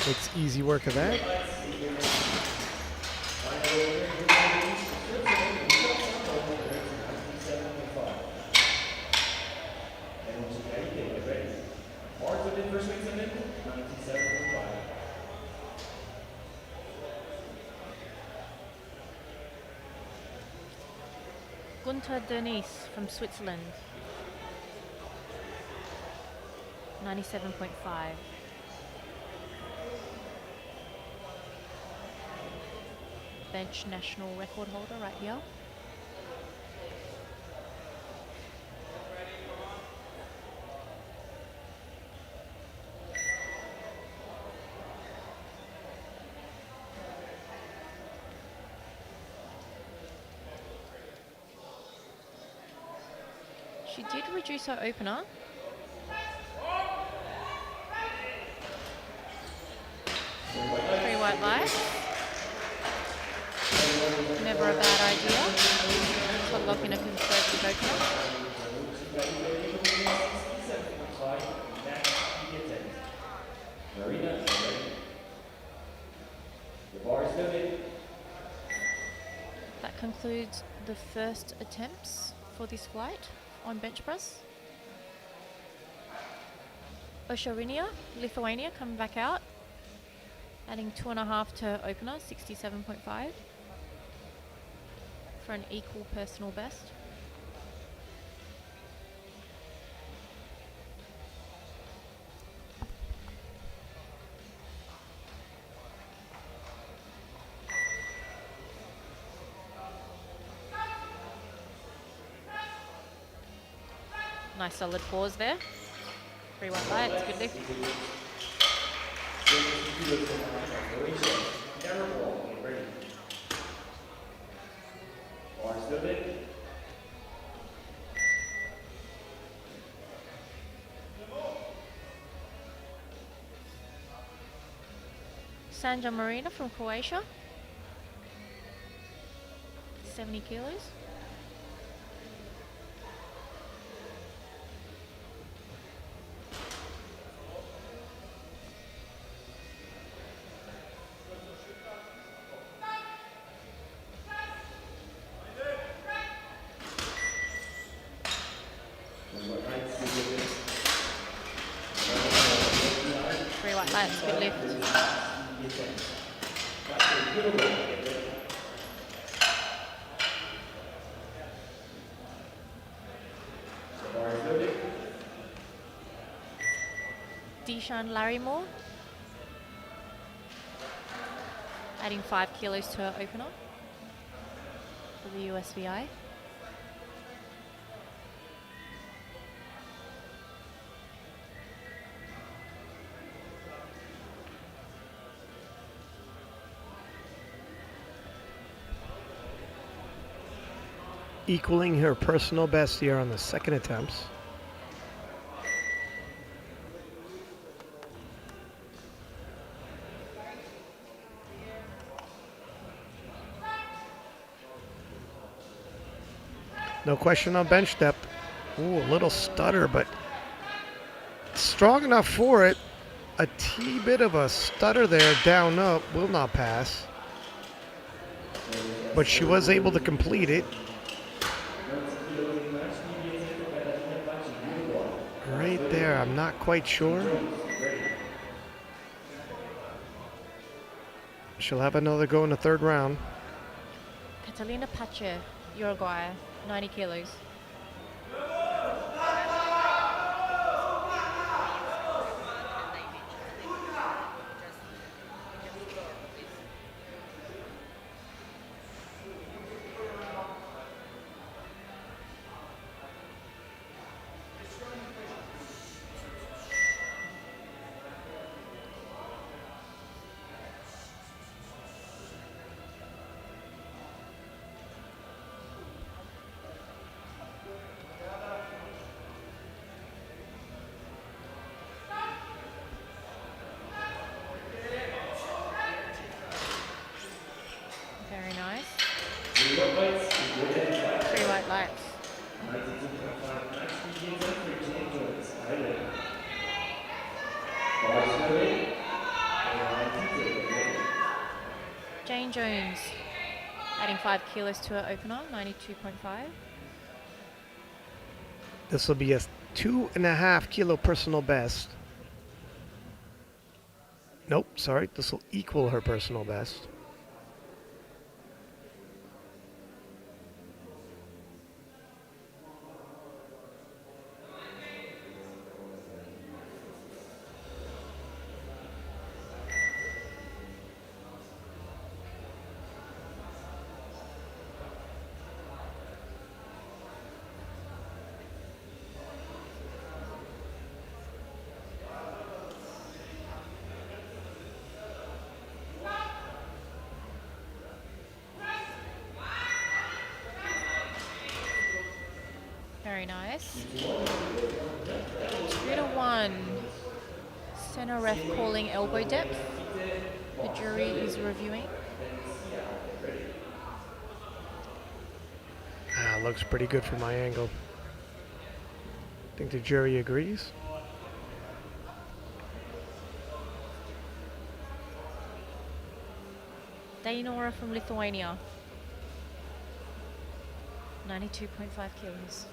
Makes easy work of that. Gunther Denise from Switzerland, 97.5. Bench national record holder right here. She did reduce her opener. Three white lights. Never a bad idea to lock in a conservative opener. That concludes the first attempts for this flight on bench press. Osharinia, Lithuania, coming back out, adding 2.5 to opener, 67.5 for an equal personal best. Nice solid pause there. 3 white lights, good lift. Sanja Marina from Croatia, 70 kilos. Three white lights, good lift. Deshaun Larrymore, adding 5 kilos to her opener for the USVI. equaling her personal best here on the second attempts. No question on bench depth. Ooh, a little stutter, but strong enough for it. A tee bit of a stutter there, down up, will not pass. But she was able to complete it. Right there, I'm not quite sure. She'll have another go in the third round. Catalina Pache, Uruguay, 90 kilos. Very nice. 3 white lights. Jane Jones, adding 5 kilos to her opener, 92.5. This will be a 2.5 kilo personal best. Nope, sorry, this will equal her personal best. Very nice. 2-1. Center ref calling elbow depth. The jury is reviewing. Looks pretty good from my angle. Think the jury agrees. Dainora from Lithuania, 92.5 kilos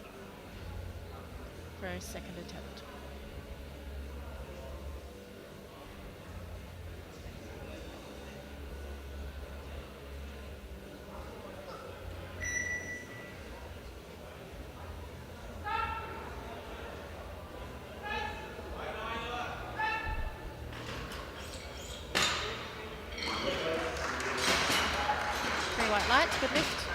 for her second attempt. White lights, good lift.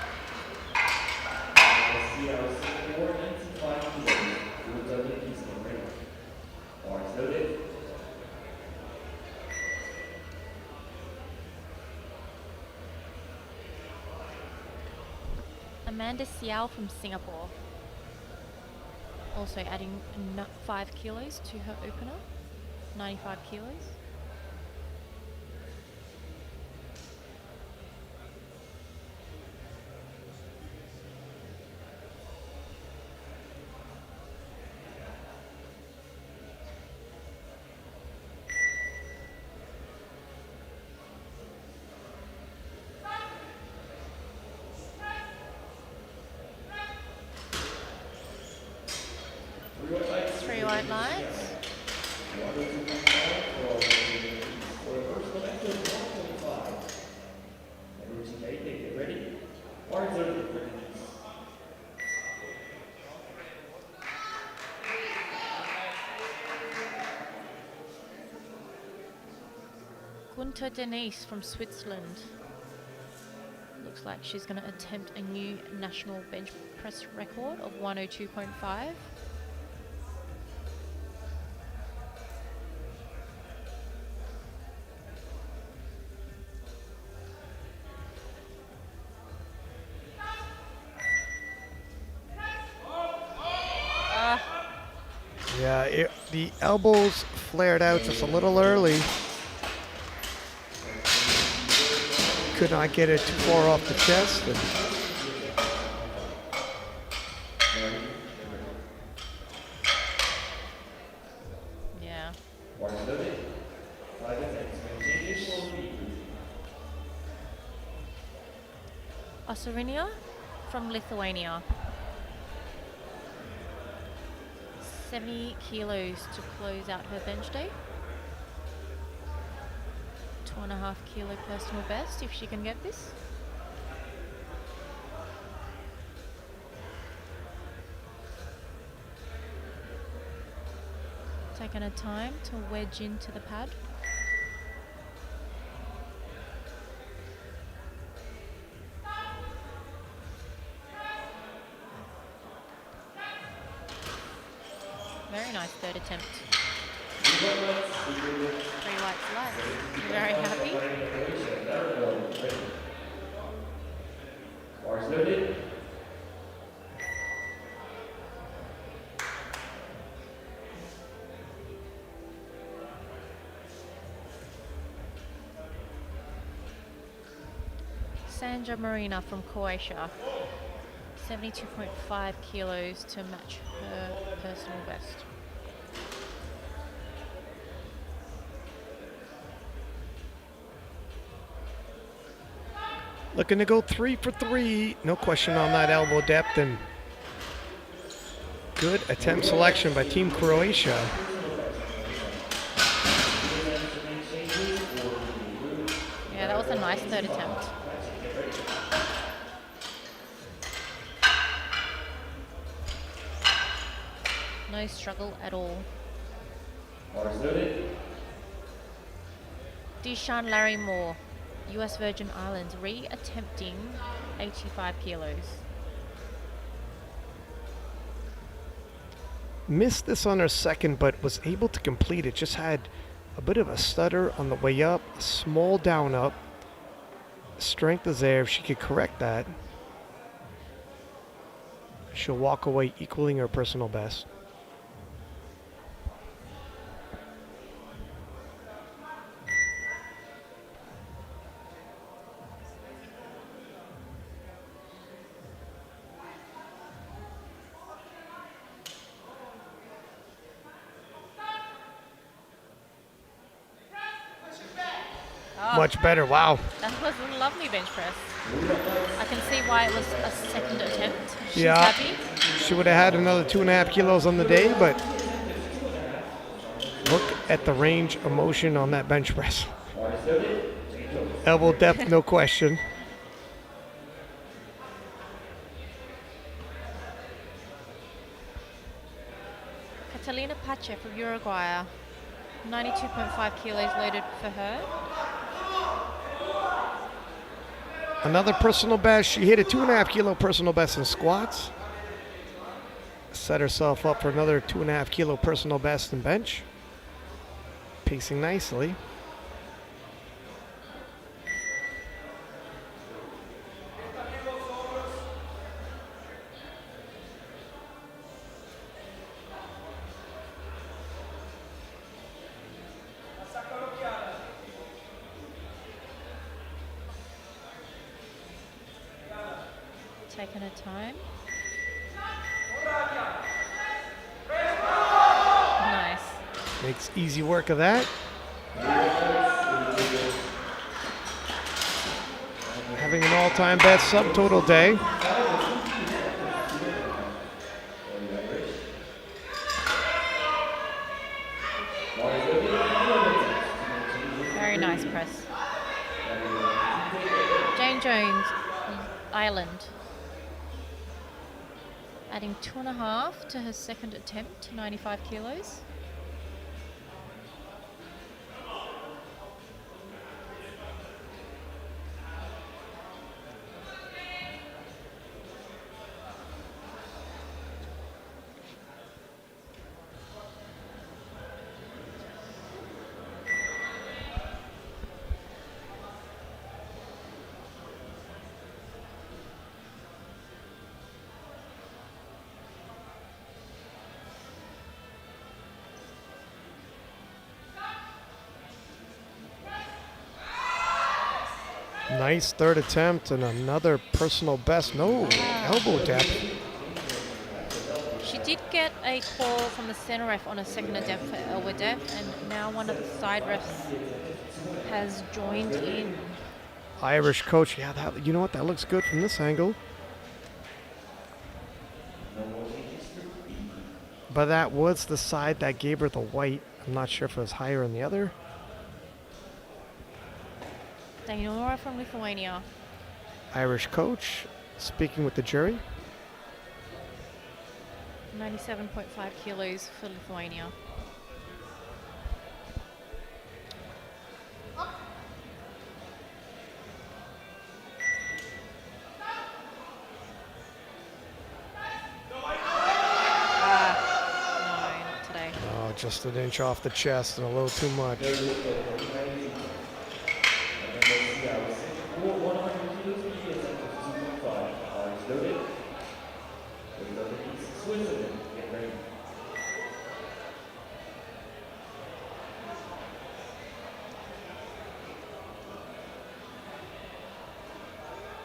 Amanda Xiao from Singapore, also adding 5 kilos to her opener, 95 kilos. Three white lights. Gunter Denise from Switzerland. Looks like she's going to attempt a new national bench press record of 102.5. Yeah, the elbows flared out just a little early. Could not get it too far off the chest. Yeah. Osirinia from Lithuania. 70 kilos to close out her bench day. 2.5 kilo personal best if she can get this. Taking her time to wedge into the pad. Very nice third attempt. 3 whites light. Very happy. Sandra Marina from Croatia. 72.5 kilos to match her personal best. Looking to go 3 for 3. No question on that elbow depth, and good attempt selection by Team Croatia. Yeah, that was a nice third attempt. No struggle at all. Deshaun Larry Moore, US Virgin Islands, re-attempting 85 kilos. Missed this on her second, but was able to complete it. Just had a bit of a stutter on the way up, a small down up. Strength is there. If she could correct that, she'll walk away equaling her personal best. Oh, Much better. Wow. that was a lovely bench press. I can see why it was a second attempt. She's Yeah. happy. She would have had another 2.5 kilos on the day, but look at the range of motion on that bench press. Elbow depth, no question. Catalina Pache from Uruguay. 92.5 kilos loaded for her. Another personal best. She hit a 2.5 kilo personal best in squats. Set herself up for another 2.5 kilo personal best in bench. Pacing nicely. Taking her time. Nice. Makes easy work of that. Having an all-time best subtotal day. Very nice press. Jane Jones, Ireland. Adding 2.5 to her second attempt, 95 kilos. Nice third attempt and another personal best. No elbow depth. She did get a call from the center ref on a second attempt for elbow depth, and now one of the side refs has joined in. Irish coach. Yeah, you know what? That looks good from this angle. But that was the side that gave her the white. I'm not sure if it was higher in the other. Dainora from Lithuania. Irish coach speaking with the jury. 97.5 kilos for Lithuania. No, not today. Oh, just an inch off the chest and a little too much.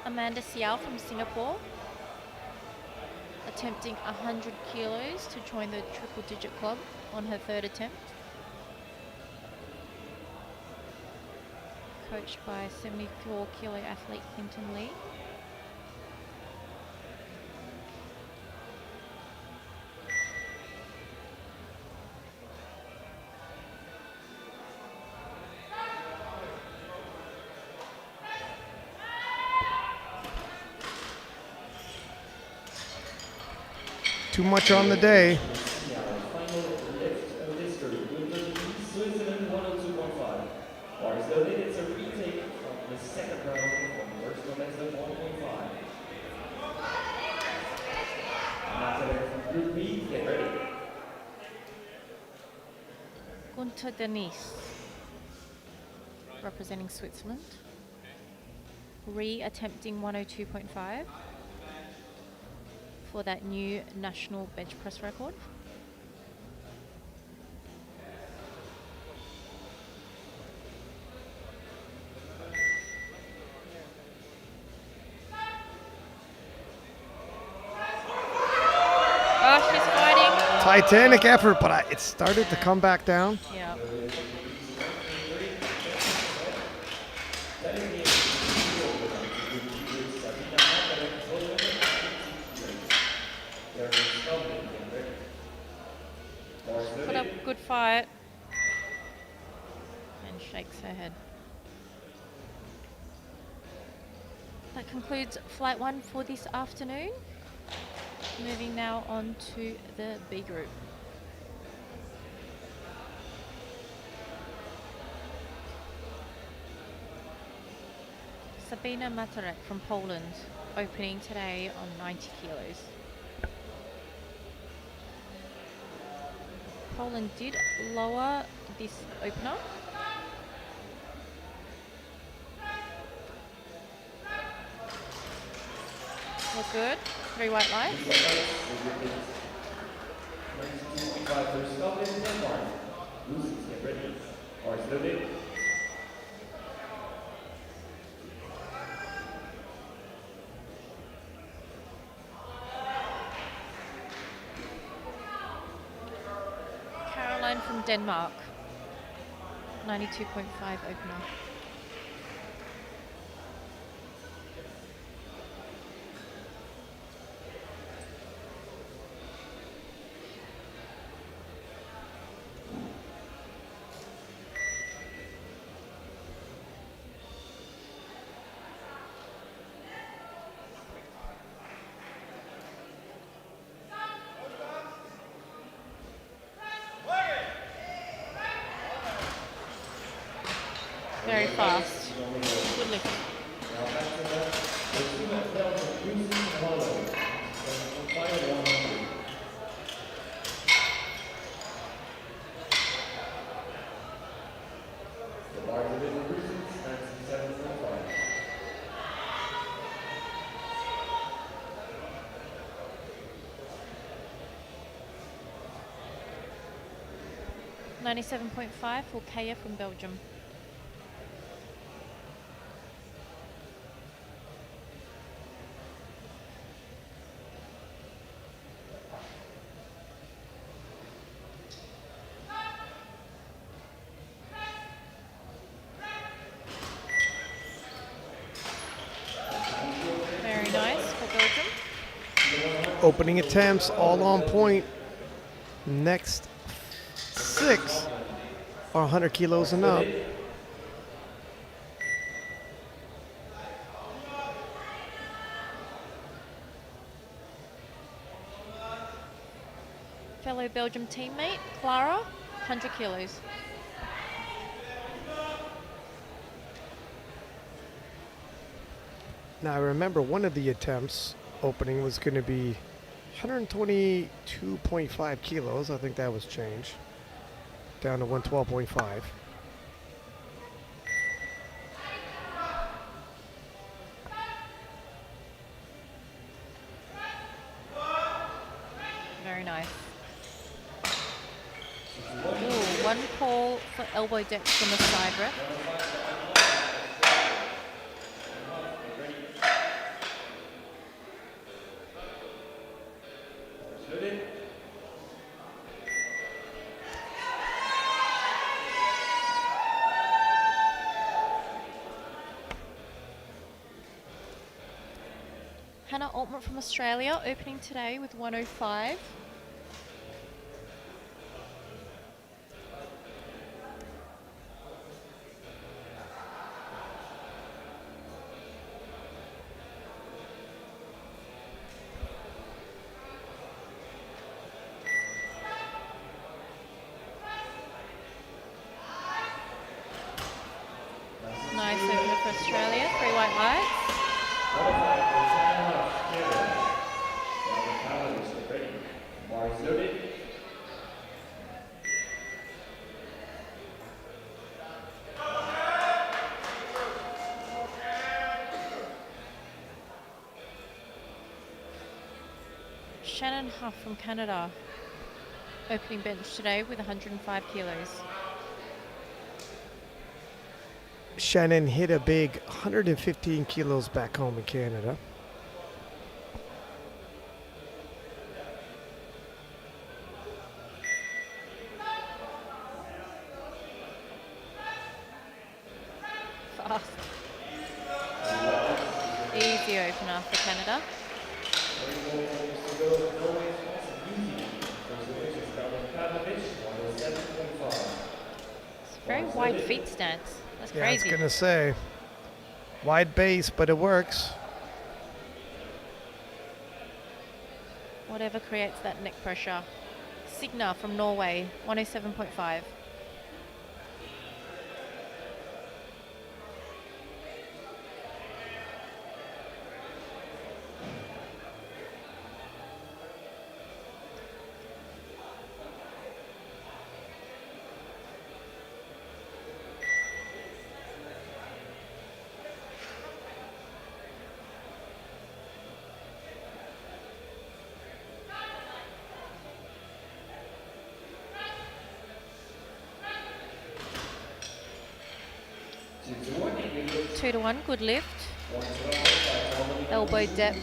Amanda Xiao from Singapore, attempting 100 kilos to join the triple digit club on her third attempt. Coached by 74 kilo athlete Clinton Lee. Too much on the day. Gunter Denise, representing Switzerland, re-attempting 102.5 for that new national bench press record. Oh, she's fighting. Titanic effort, but it started to come back down. Yeah. Put up a good fight. And shakes her head. That concludes flight 1 for this afternoon. Moving now on to the B group. Sabina Matarek from Poland, opening today on 90 kilos. Poland did lower this opener. Look good. 3 white lights. Caroline from Denmark, 92.5 opener. Very fast. Good lift. .97.5 for Kaya from Belgium. Very nice for Belgium. Opening attempts, all on point. Next 6 are 100 kilos and up. Fellow Belgium teammate, Clara, 100 kilos. Now I remember one of the attempts opening was going to be 122.5 kilos. I think that was changed down to 112.5. Very nice. Ooh, one call for elbow depth from the side rep. Hannah Altman from Australia, opening today with 105. Nice opener for Australia, 3 white lights. Shannon Huff from Canada, opening bench today with 105 kilos. Shannon hit a big 115 kilos back home in Canada. Fast. Easy opener for Canada. It's a very wide feet stance. That's Yeah, I was crazy. going to say, wide base, but it works. Whatever creates that neck pressure. Signa from Norway, 107.5. Two to one, good lift. Elbow depth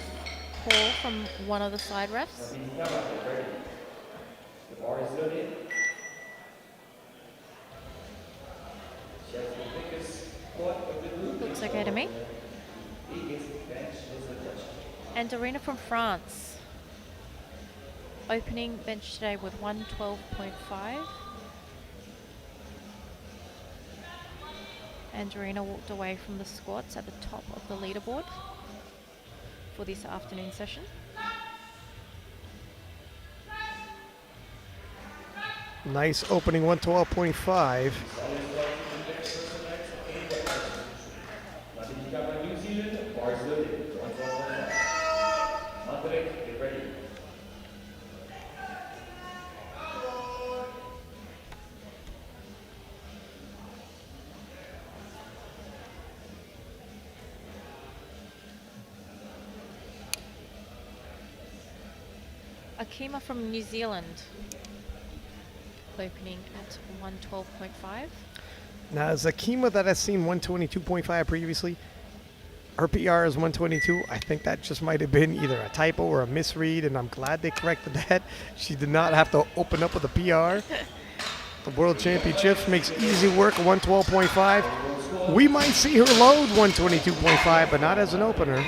call from one of the side refs. Looks okay to me. And Dorina from France, opening bench today with 112.5. And Dorina walked away from the squats at the top of the leaderboard for this afternoon session. Nice opening 112.5. Akima from New Zealand, opening at 112.5. Now, Zakima that has seen 122.5 previously, her PR is 122. I think that just might have been either a typo or a misread, and I'm glad they corrected that. She did not have to open up with a PR. The World Championships makes easy work of 112.5. We might see her load 122.5, but not as an opener.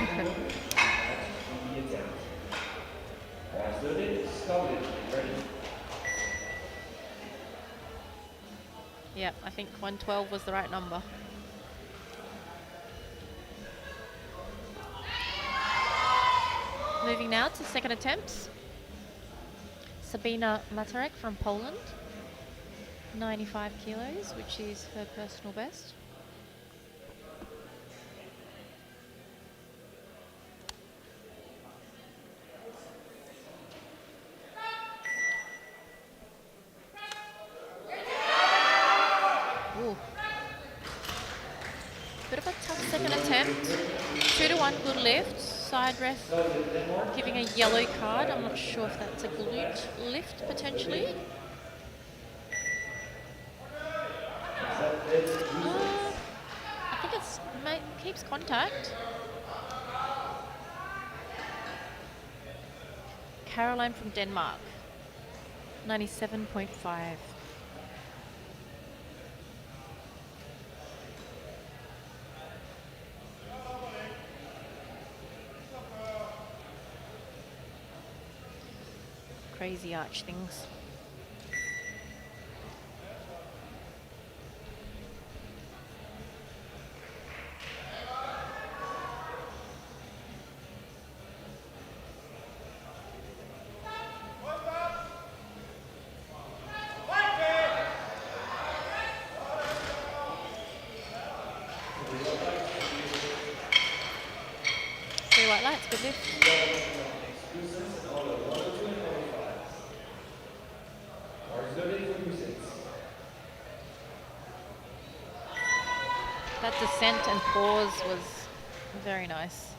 Yep, I think 112 was the right number. Moving now to second attempts. Sabina Matarek from Poland, 95 kilos, which is her personal best. Ooh. Bit of a tough second attempt. 2-1 good lift. Side ref giving a yellow card. I'm not sure if that's a glute lift potentially. I think it's keeps contact. Caroline from Denmark, 97.5. Crazy arch things. Three white lights, good lift. That descent and pause was very nice.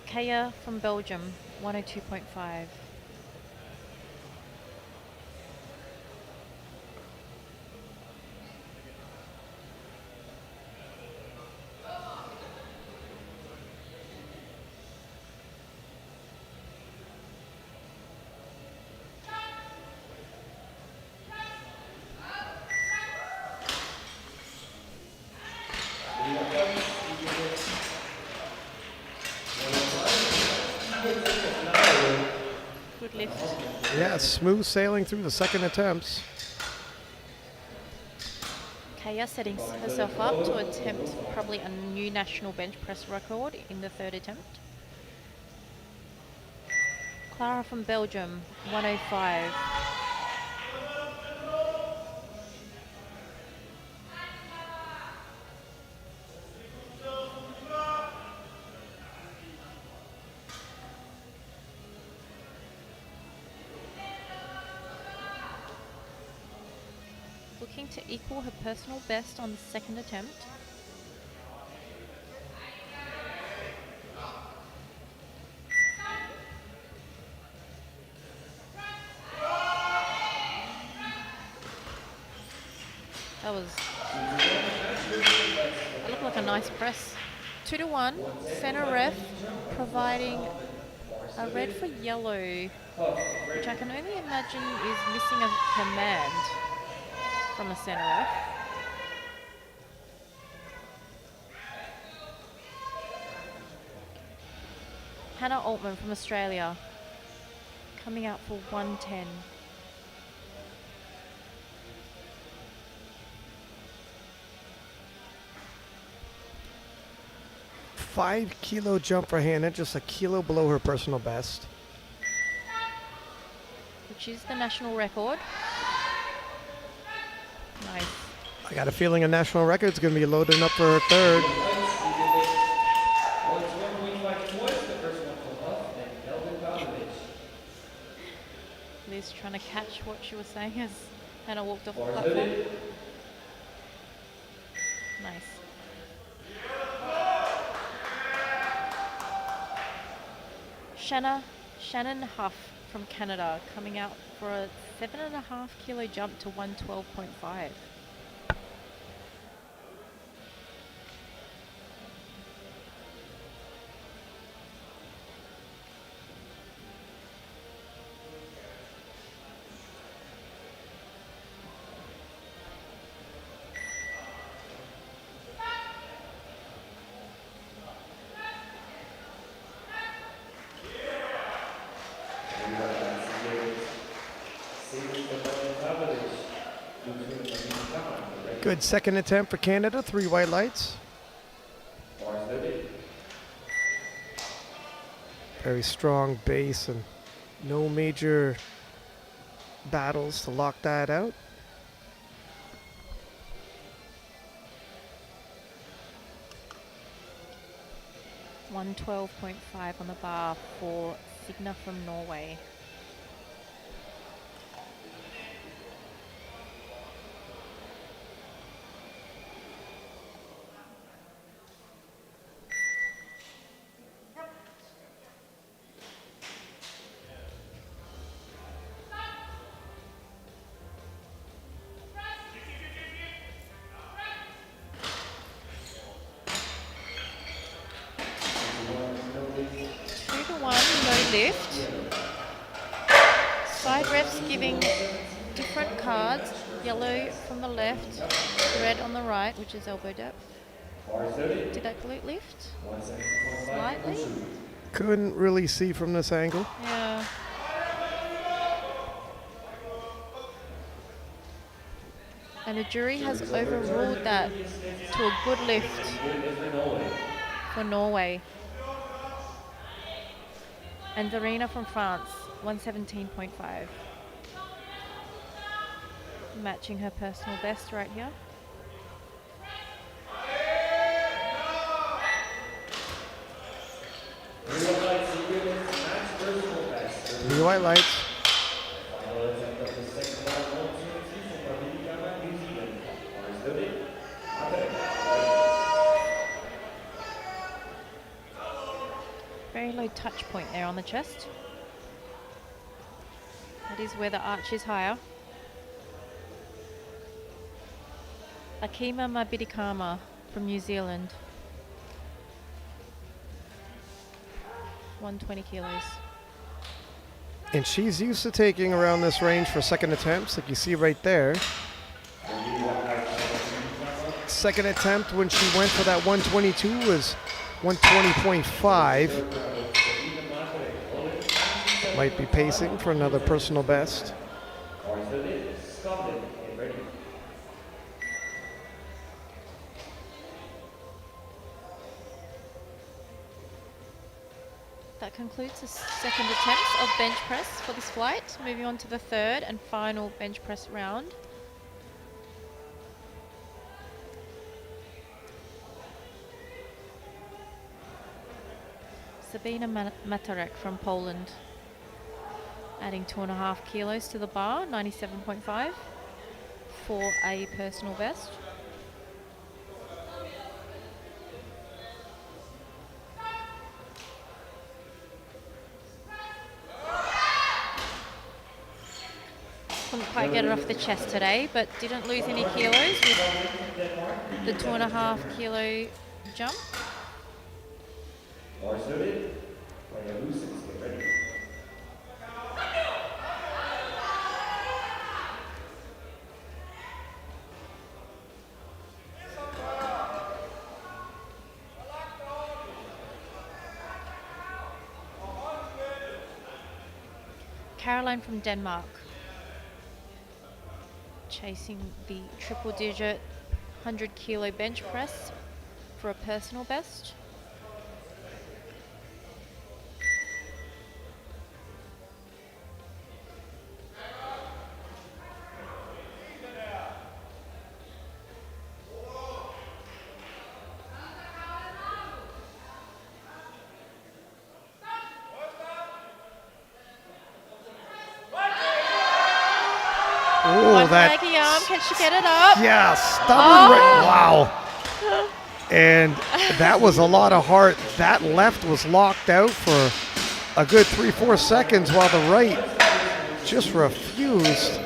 Kaya from Belgium, 102.5. Good lift. Yeah, smooth sailing through the second attempts. Kaya setting herself up to attempt probably a new national bench press record in the third attempt. Clara from Belgium, 105. Looking to equal her personal best on the second attempt. That looked like a nice press. 2-1, center ref providing a red for yellow, which I can only imagine is missing a command from the center ref. Hannah Altman from Australia, coming out for 110. 5 kilo jump for Hannah, just a kilo below her personal best. Which is the national record. Nice. I got a feeling a national record's going to be loading up for her third. Liz trying to catch what she was saying as Hannah walked off the platform. Nice. Shannon Huff from Canada, coming out for a 7.5 kilo jump to 112.5. Good second attempt for Canada, 3 white lights. Very strong base and no major battles to lock that out. $112.5 on the bar for Signa from Norway. No lift. Side refs giving different cards. Yellow from the left, red on the right, which is elbow depth. Did that glute lift? Slightly? Couldn't really see from this angle. Yeah. And the jury has overruled that to a good lift for Norway. And Verena from France, 117.5. Matching her personal best right here. Three white lights. Very low touch point there on the chest. That is where the arch is higher. Akima Mabidikama from New Zealand. 120 kilos. And she's used to taking around this range for second attempts, like you see right there. Second attempt when she went for that 122 was 120.5. Might be pacing for another personal best. That concludes the second attempt of bench press for this flight. Moving on to the third and final bench press round. Sabina Matarek from Poland, adding 2.5 kilos to the bar, 97.5 for a personal best. Couldn't quite get it off the chest today, but didn't lose any kilos with the 2.5 kilo jump. Caroline from Denmark, chasing the triple digit 100 kilo bench press for a personal best. Oh, that. Leggy arm, can she get it up? Yeah, stubborn. Wow. And that was a lot of heart. That left was locked out for a good 3-4 seconds while the right just refused.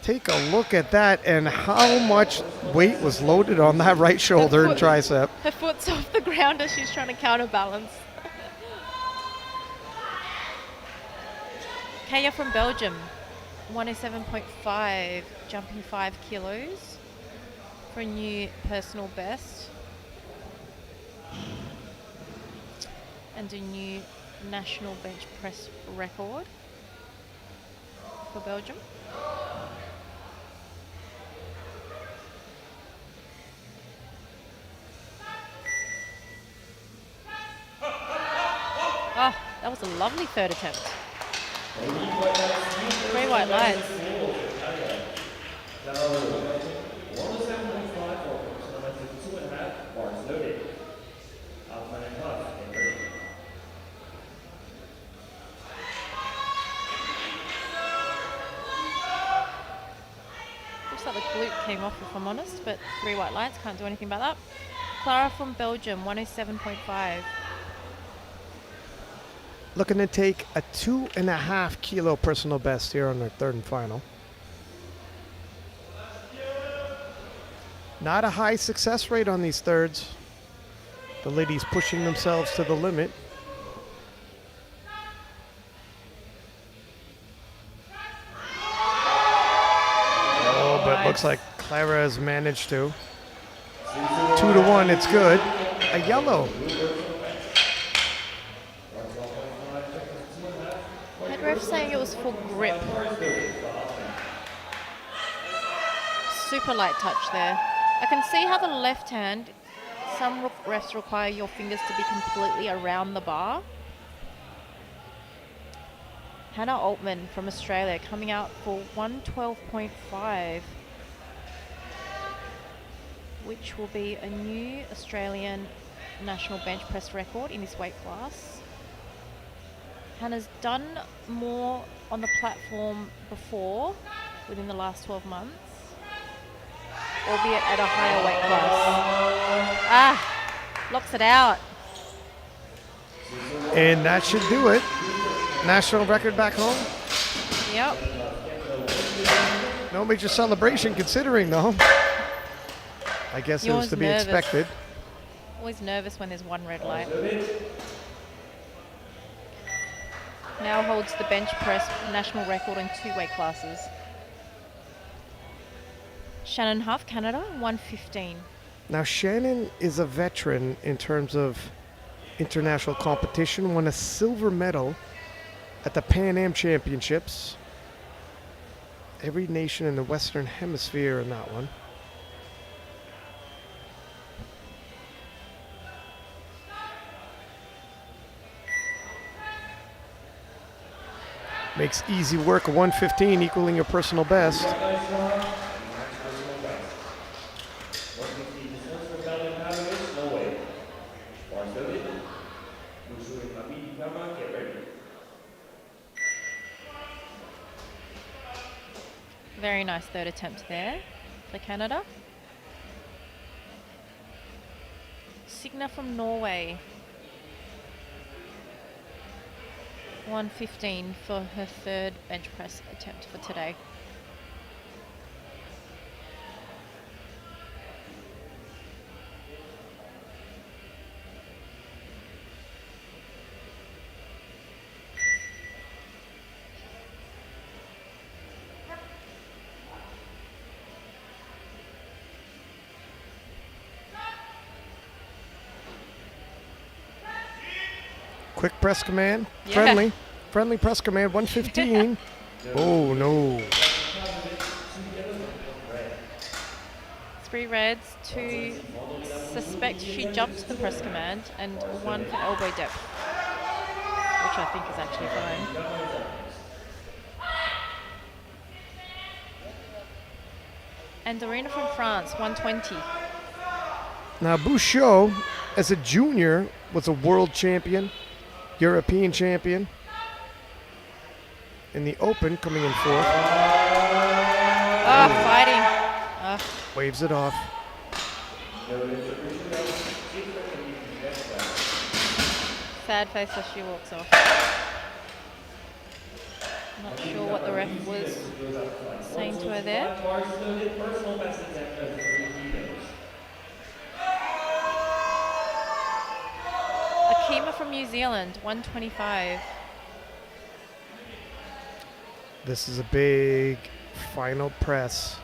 Take a look at that and how much weight was loaded on that right shoulder and tricep. Her foot's off the ground as she's trying to counterbalance. Kaya from Belgium, 107.5, jumping 5 kilos for a new personal best and a new national bench press record for Belgium. Oh, that was a lovely third attempt. 3 white lights. Looks like the glute came off, if I'm honest, but 3 white lights, can't do anything about that. Clara from Belgium, 107.5. Looking to take a 2.5 kilo personal best here on their third and final. Not a high success rate on these thirds. The ladies pushing themselves to the limit. Oh, but looks like Clara has managed to. 2-1, it's good. A yellow. Head ref saying it was for grip. Super light touch there. I can see how the left hand, some refs require your fingers to be completely around the bar. Hannah Altman from Australia coming out for 112.5, which will be a new Australian national bench press record in this weight class. Hannah's done more on the platform before, within the last 12 months, albeit at a higher weight class. Locks it out. And that should do it. National record back home. Yep. No major celebration considering, though. I guess it was to be expected. Always nervous when there's one red light. Now holds the bench press national record in 2 weight classes. Shannon Huff, Canada, 115. Now, Shannon is a veteran in terms of international competition, won a silver medal at the Pan Am Championships. Every nation in the Western Hemisphere in that one. Makes easy work, 115, equaling your personal best. Very nice third attempt there for Canada. Signa from Norway. 115 for her third bench press attempt for today. Quick press command, Yeah. friendly press command, 115. Oh no. 3 reds, 2 suspect she jumped the press command, and 1 for elbow depth, which I think is actually fine. And Dorina from France, 120. Now Bouchot, as a junior, was a world champion, European champion. In the open, coming in fourth. Oh, fighting. Waves it off. Sad face as she walks off. Not sure what the ref was saying to her there. Akima from New Zealand, 125. This is a big final press.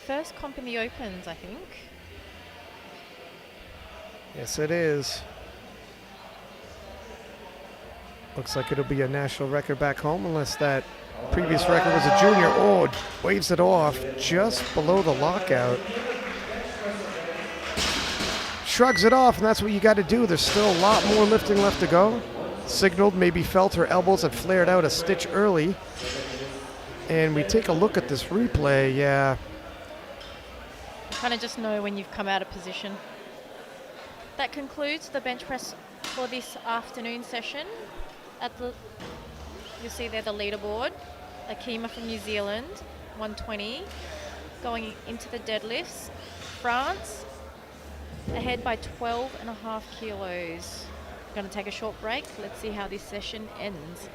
First comp in the Opens, I think. Yes, it is. Looks like it'll be a national record back home unless that previous record was a junior. Oh, waves it off just below the lockout. shrugs it off, and that's what you got to do. There's still a lot more lifting left to go. Signaled, maybe felt her elbows had flared out a stitch early. And we take a look at this replay, yeah. You kind of just know when you've come out of position. That concludes the bench press for this afternoon session. You'll see there the leaderboard. Akima from New Zealand, 120. Going into the deadlifts, France ahead by 12.5 kilos. Going to take a short break. Let's see how this session ends.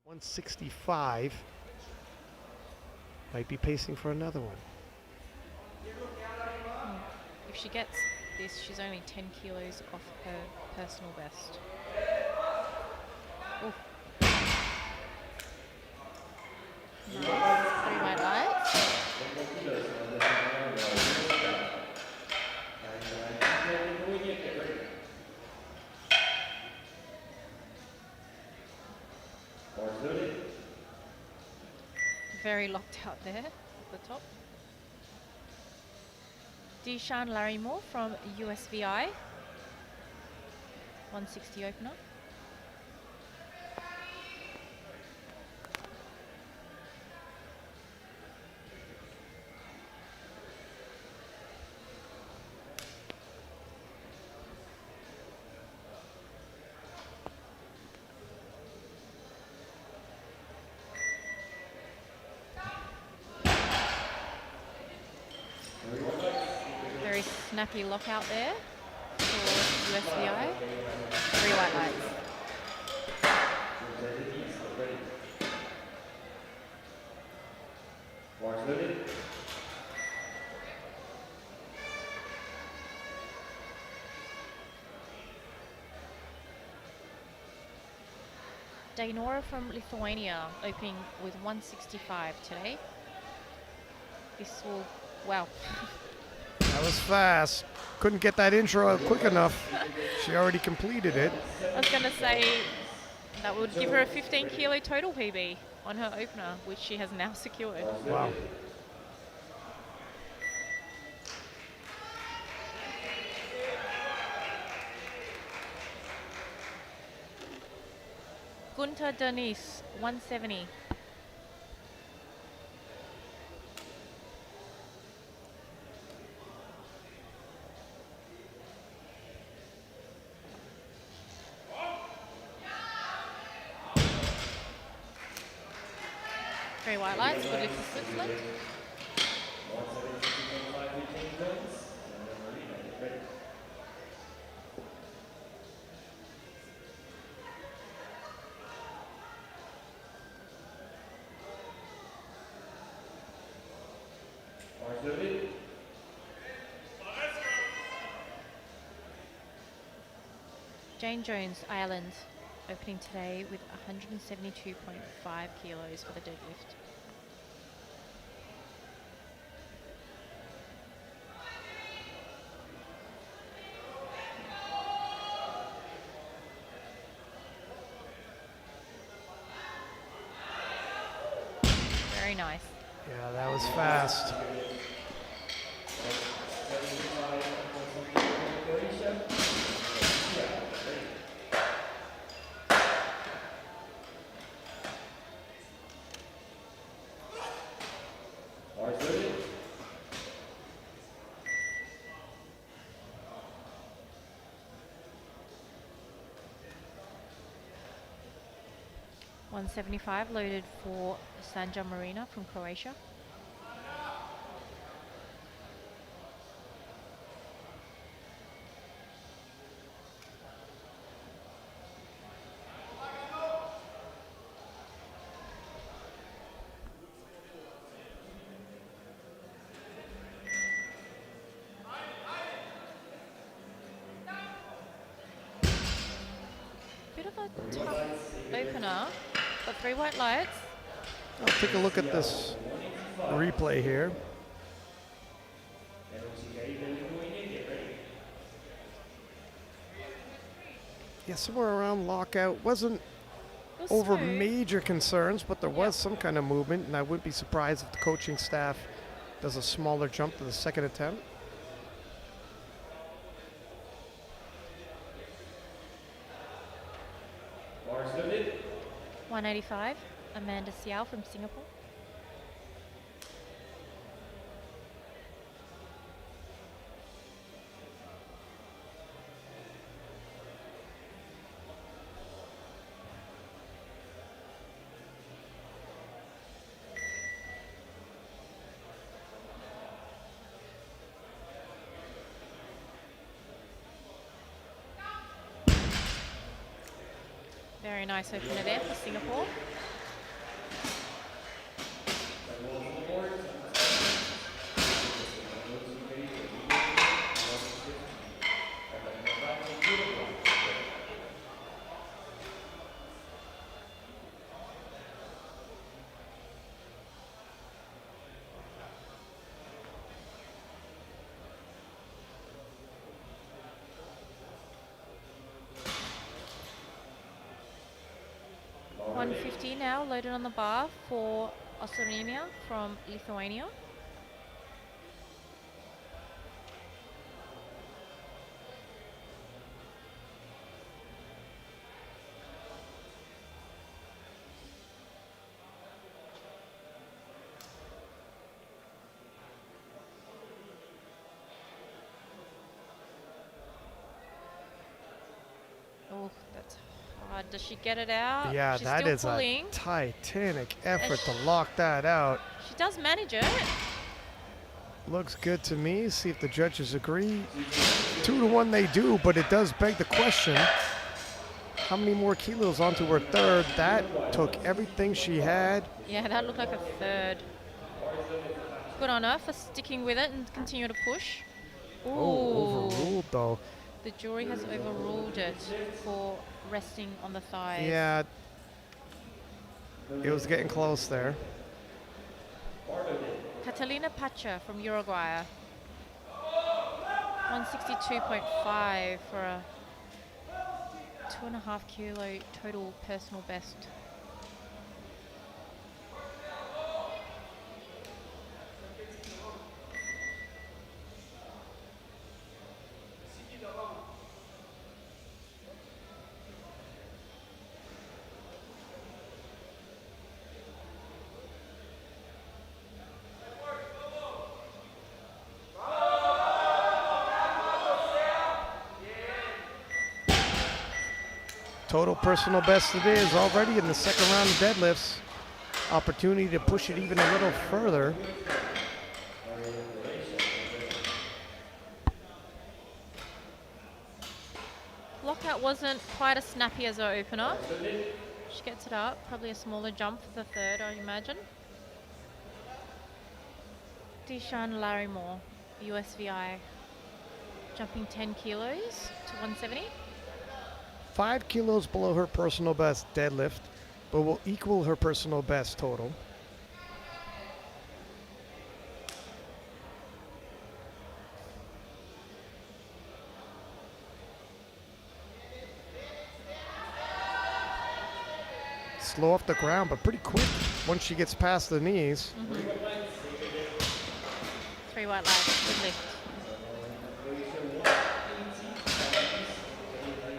165. Might be pacing for another one. If she gets this, she's only 10 kilos off her personal best. Oh. Nice. 3 white lights. Very locked out there at the top. Deshaun Larrymore from USVI. 160 opener. Very snappy lockout there for USVI. 3 white lights. Dainora from Lithuania opening with 165 today. This will, wow. That was fast. Couldn't get that intro out quick enough. She already completed it. I was going to say that would give her a 15 kilo total PB on her opener, which she has now secured. Wow. Gunter Denise, 170. Three white lights, good lift for Switzerland. Jane Jones, Ireland, opening today with 172.5 kilos for the deadlift. Very nice. Yeah, that was fast. $175 loaded for Sanja Marina from Croatia. Bit of a tough opener, but three white lights. I'll take a look at this replay here. Yeah, somewhere around lockout. Wasn't over smooth. major concerns, but there was some kind of movement, and I wouldn't be surprised if the coaching staff does a smaller jump to the second attempt. $185, Amanda Xiao from Singapore. Very nice opener there for Singapore. 150 now loaded on the bar for Osorina from Lithuania. Oh, that's hard. Does she get it out? Yeah, She's that still is pulling. a titanic effort to lock that out. She does manage it. Looks good to me. See if the judges agree. 2-1 they do, but it does beg the question. How many more kilos onto her third? That took everything she had. Yeah, that looked like a third. Good on her for sticking with it and continue to push. Ooh. Oh, overruled though. The jury has overruled it for resting on the thighs. Yeah, it was getting close there. Catalina Pacha from Uruguay. 162.5 for a 2.5 kilo total personal best. Total personal best it is already in the second round of deadlifts. Opportunity to push it even a little further. Lockout wasn't quite as snappy as her opener. She gets it up. Probably a smaller jump for the third, I imagine. Deshaun Larrymore, USVI, jumping 10 kilos to 170. 5 kilos below her personal best deadlift, but will equal her personal best total. Slow off the ground, but pretty quick once she gets past the knees. 3 white lights, good lift.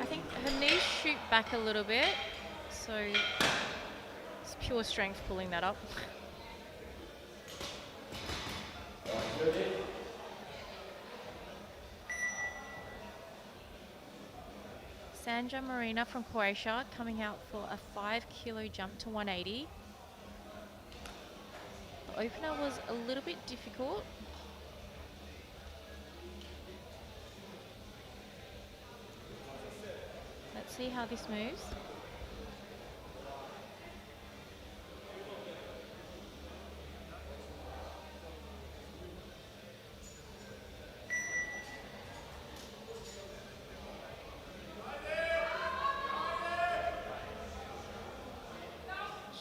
I think her knees shoot back a little bit, so it's pure strength pulling that up. Sandra Marina from Croatia coming out for a 5 kilo jump to 180. The opener was a little bit difficult. Let's see how this moves.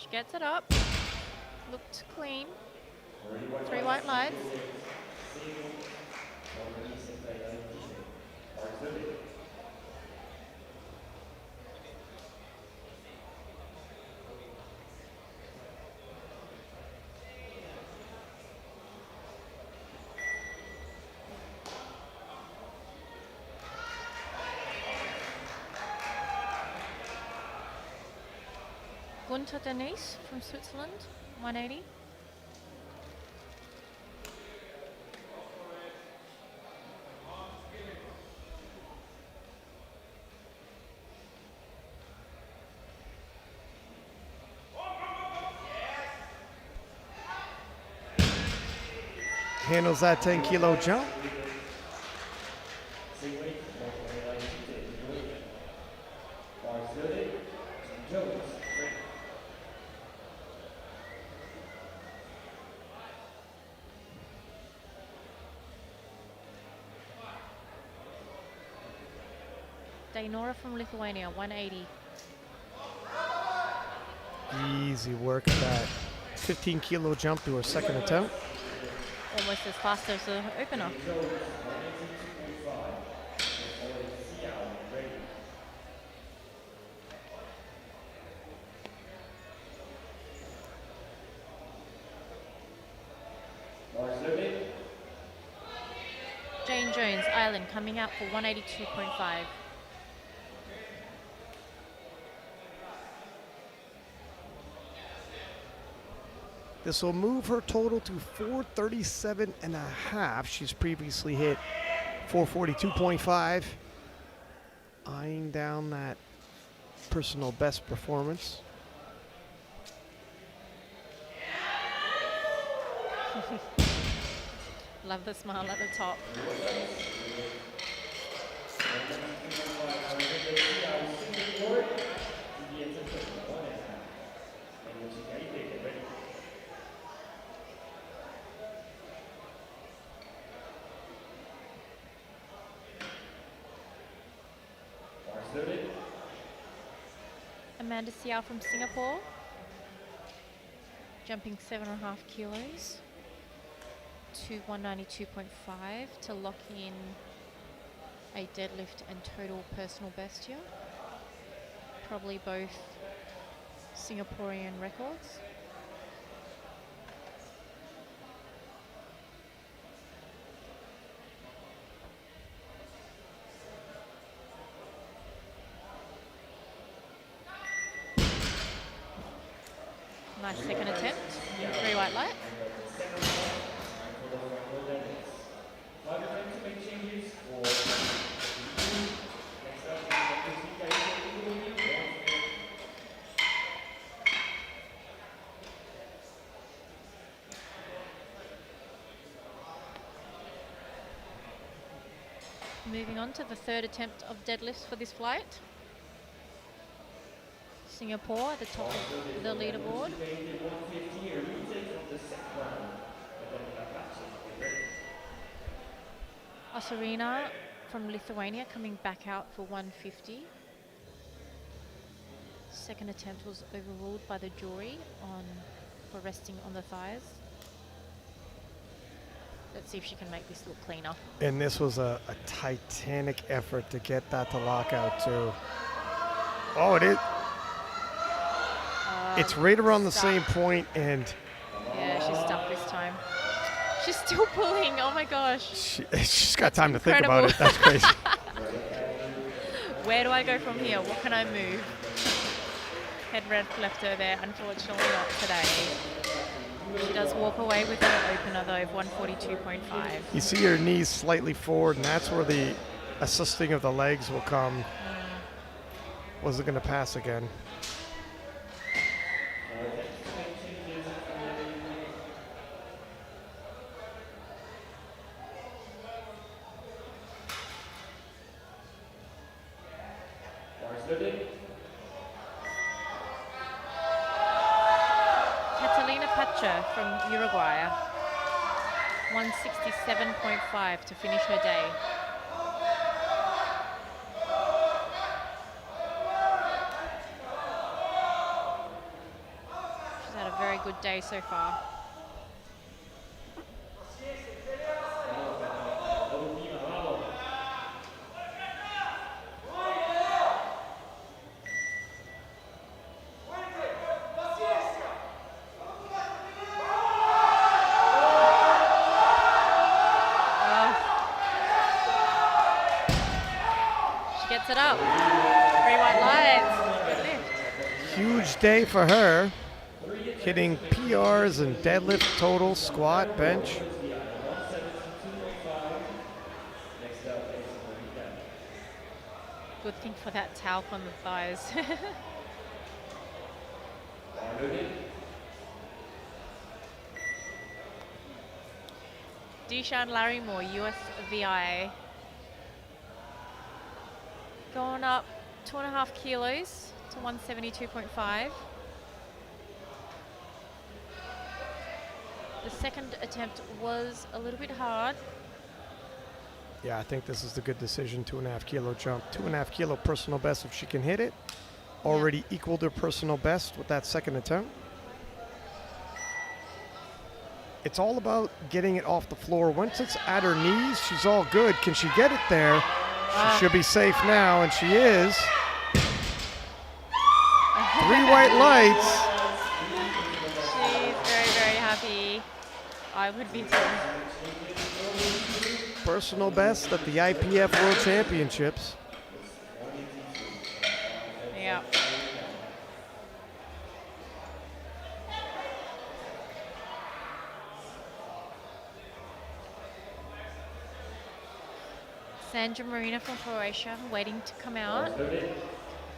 She gets it up. Looked clean. 3 white lights. Gunter Denise from Switzerland, 180. Handles that 10 kilo jump. Dainora from Lithuania, 180. Easy work at that 15 kilo jump to her second attempt. Almost as fast as the opener. Island coming out for 182.5. This will move her total to 437.5. She's previously hit 442.5. Eyeing down that personal best performance. Love the smile at the top. Amanda Xiao from Singapore, jumping 7.5 kilos to 192.5 to lock in a deadlift and total personal best here. Probably both Singaporean records. Nice second attempt, 3 white light. Moving on to the third attempt of deadlifts for this flight. Singapore at the top of the leaderboard. Osarina from Lithuania coming back out for 150. Second attempt was overruled by the jury for resting on the thighs. Let's see if she can make this look cleaner. And this was a titanic effort to get that to lock out too. Oh, it is. It's right around the same point, and yeah, she's stuck this time. She's still pulling. Oh my gosh. She's got time to think about it. That's crazy. Where do I go from here? What can I move? Head left her there. Unfortunately, not today. She does walk away with her opener though of 142.5. You see her knees slightly forward, and that's where the assisting of the legs will come. Was it going to pass again? From Uruguay, 167.5 to finish her day. She's had a very good day so far. It up. 3 white lights. Good lift. Huge day for her. Hitting PRs and deadlift, total, squat, bench. Good thing for that talc on the thighs. Deshaun Larrymore, USVI. Going up 2.5 kilos to 172.5. The second attempt was a little bit hard. Yeah, I think this is the good decision. 2.5 kilo jump. 2.5 kilo personal best if she can hit it. Already equaled her personal best with that second attempt. It's all about getting it off the floor. Once it's at her knees, she's all good. Can she get it there? She should be safe now, and she is. 3 white lights. She's very, very happy. I would be too. Personal best at the IPF World Championships. Yeah. Sandra Marina from Croatia waiting to come out.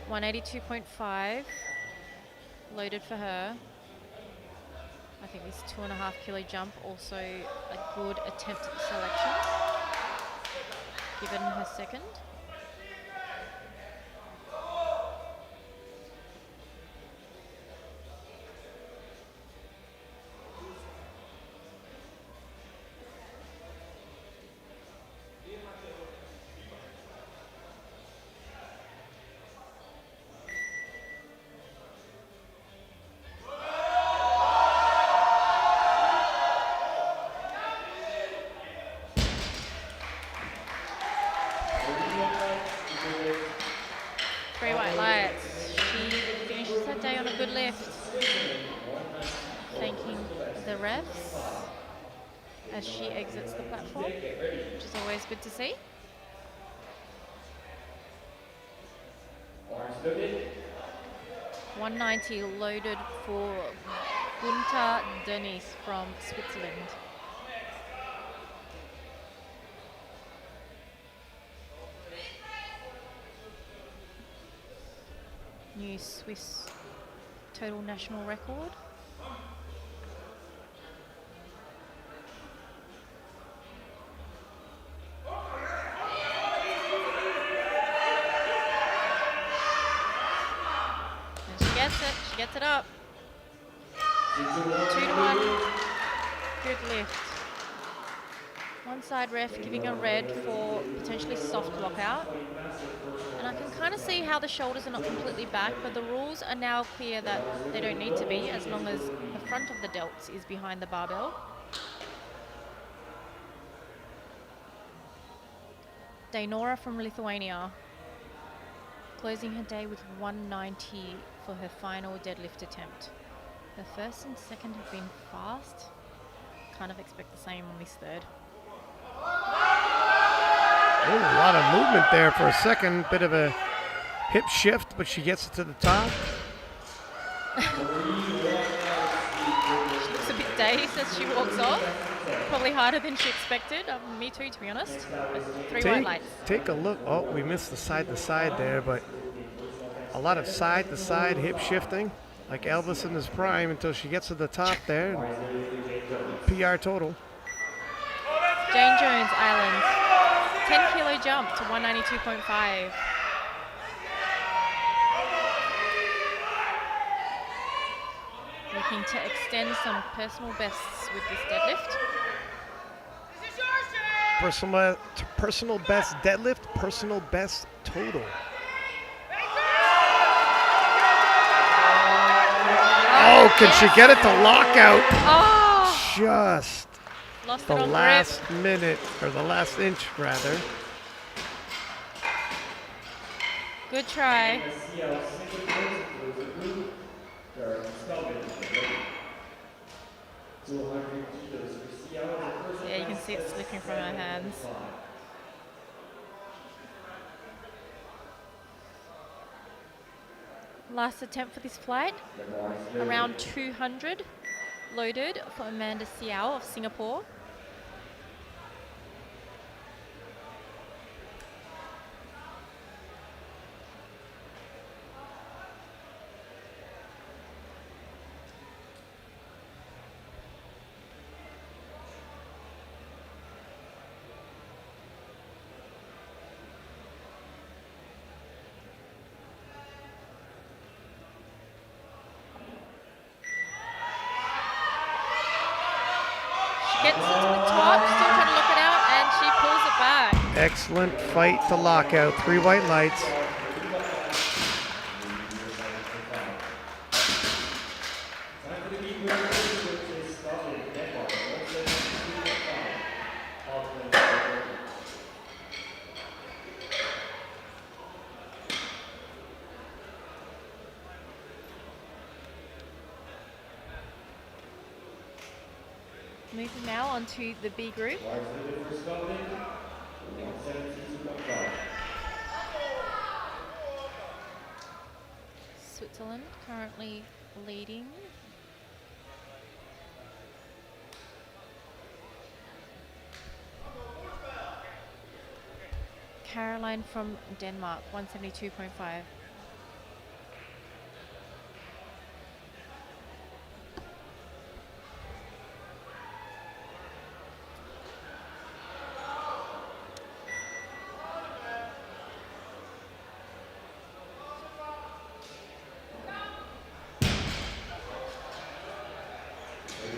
182.5 loaded for her. I think this 2.5 kilo jump also a good attempt at selection, given her second. Three white lights. She finishes her day on a good lift. Thanking the refs as she exits the platform, which is always good to see. Loaded. 190 loaded for Gunter Dennis from Switzerland. New Swiss total national record. And she gets it up. 2-1. Good lift. One side ref giving a red for potentially soft lockout. And I can kind of see how the shoulders are not completely back, but the rules are now clear that they don't need to be as long as the front of the delts is behind the barbell. Dainora from Lithuania, closing her day with 190 for her final deadlift attempt. Her first and second have been fast. Kind of expect the same on this third. Ooh, a lot of movement there for a second. Bit of a hip shift, but she gets it to the top. She looks a bit dazed as she walks off. Probably harder than she expected. Me too, to be honest. But three white lights. Take a look. Oh, we missed the side to side there, but a lot of side to side hip shifting, like Elvis in his prime, until she gets to the top there. PR total. Jane Jones, Ireland. 10 kilo jump to 192.5. Looking to extend some personal bests with this deadlift. Personal best deadlift, personal best total. Oh, can she get it to lockout? Oh! Just Lost the it on last grip. minute, or the last inch rather. Good try. Yeah, you can see it slipping from her hands. Last attempt for this flight, around 200 loaded for Amanda Siao of Singapore. Gets it to the top, still trying to look it out, and she pulls it back. Excellent fight to lockout. 3 white lights. Moving now onto the B group. Switzerland currently leading. Caroline from Denmark, 172.5.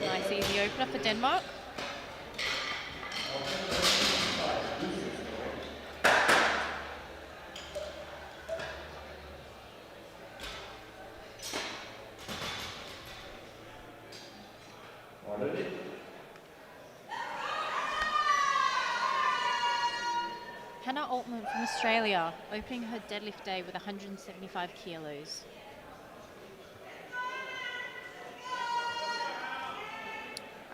Nice easy opener for Denmark. Hannah Altman from Australia, opening her deadlift day with 175 kilos.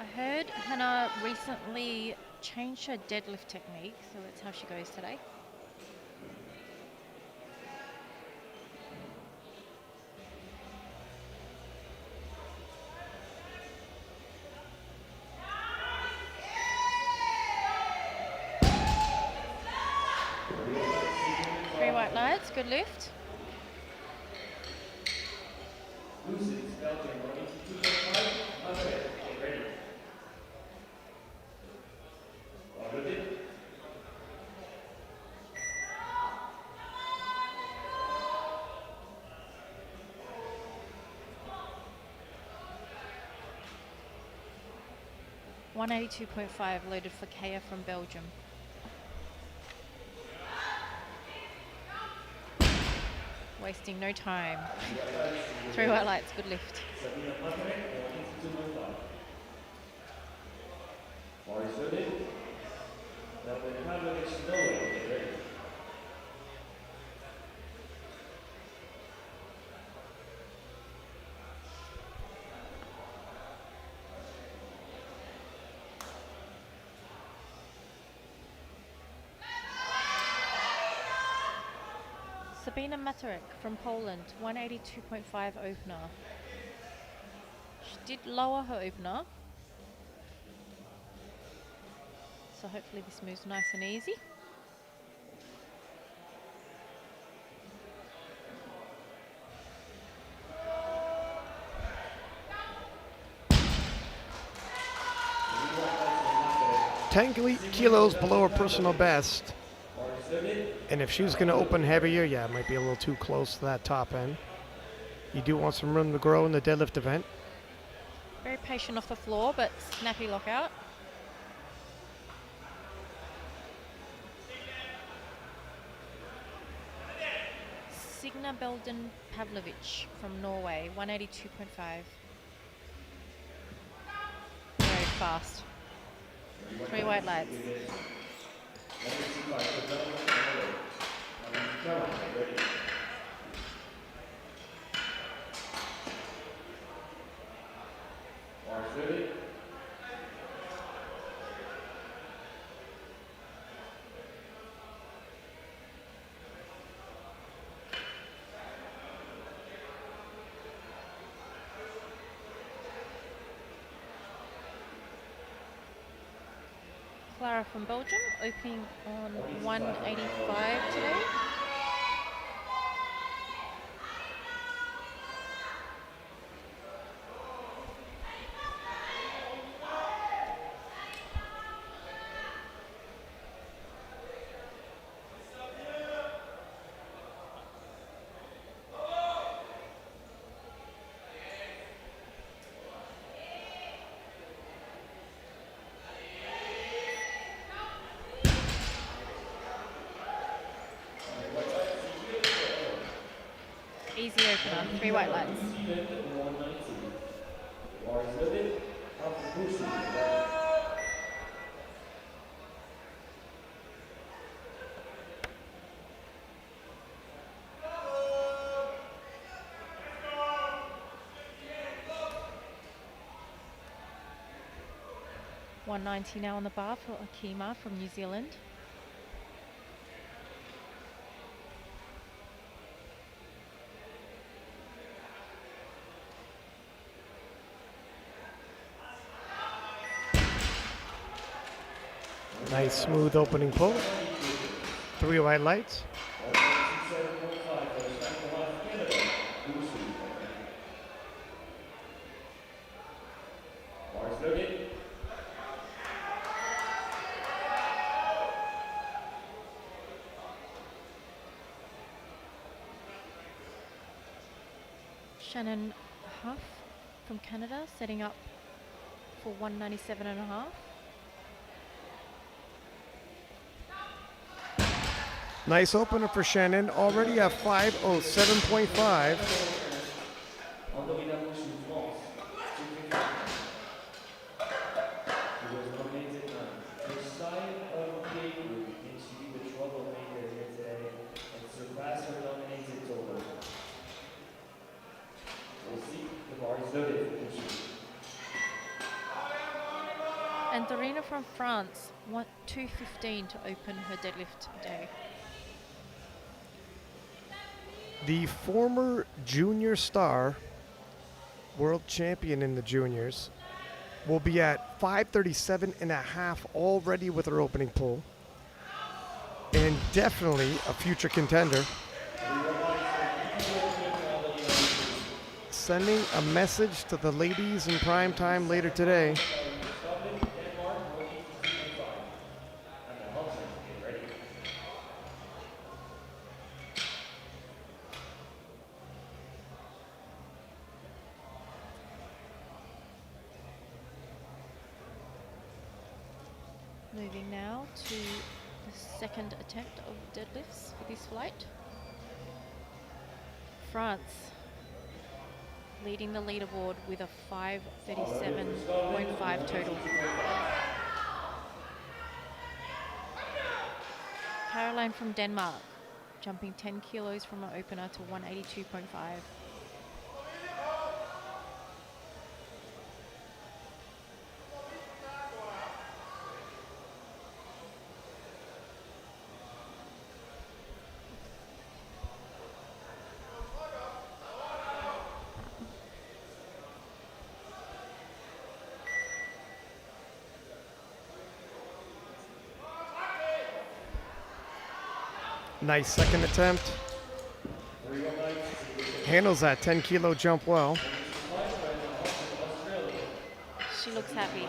I heard Hannah recently changed her deadlift technique, so let's see how she goes today. Three white lights, good lift. $182.5 loaded for Kaya from Belgium. Wasting no time. Three white lights, good lift. Sabina Matarek from Poland, 182.5 opener. She did lower her opener, so hopefully this moves nice and easy. Ten kilos below her personal best. And if she was going to open heavier, yeah, it might be a little too close to that top end. You do want some room to grow in the deadlift event. Very patient off the floor, but snappy lockout. Signa Belden Pavlovich from Norway, 182.5. Very fast. Three white lights. Clara from Belgium, opening on 185 today. Easy opener, three white lights. $190 now on the bar for Akima from New Zealand. Nice smooth opening pull. 3 white lights. Shannon Huff from Canada setting up for 197.5. Nice opener for Shannon. Already at 5:07.5. And Dorina from France, 215 to open her deadlift day. The former junior star, world champion in the juniors, will be at 5:37.5 already with her opening pull. And definitely a future contender. Sending a message to the ladies in prime time later today. Moving now to the second attempt of deadlifts for this flight. France leading the leaderboard with a 5:37.5 total. Caroline from Denmark jumping 10 kilos from her opener to 182.5. Nice second attempt. Handles that 10 kilo jump well. She looks happy.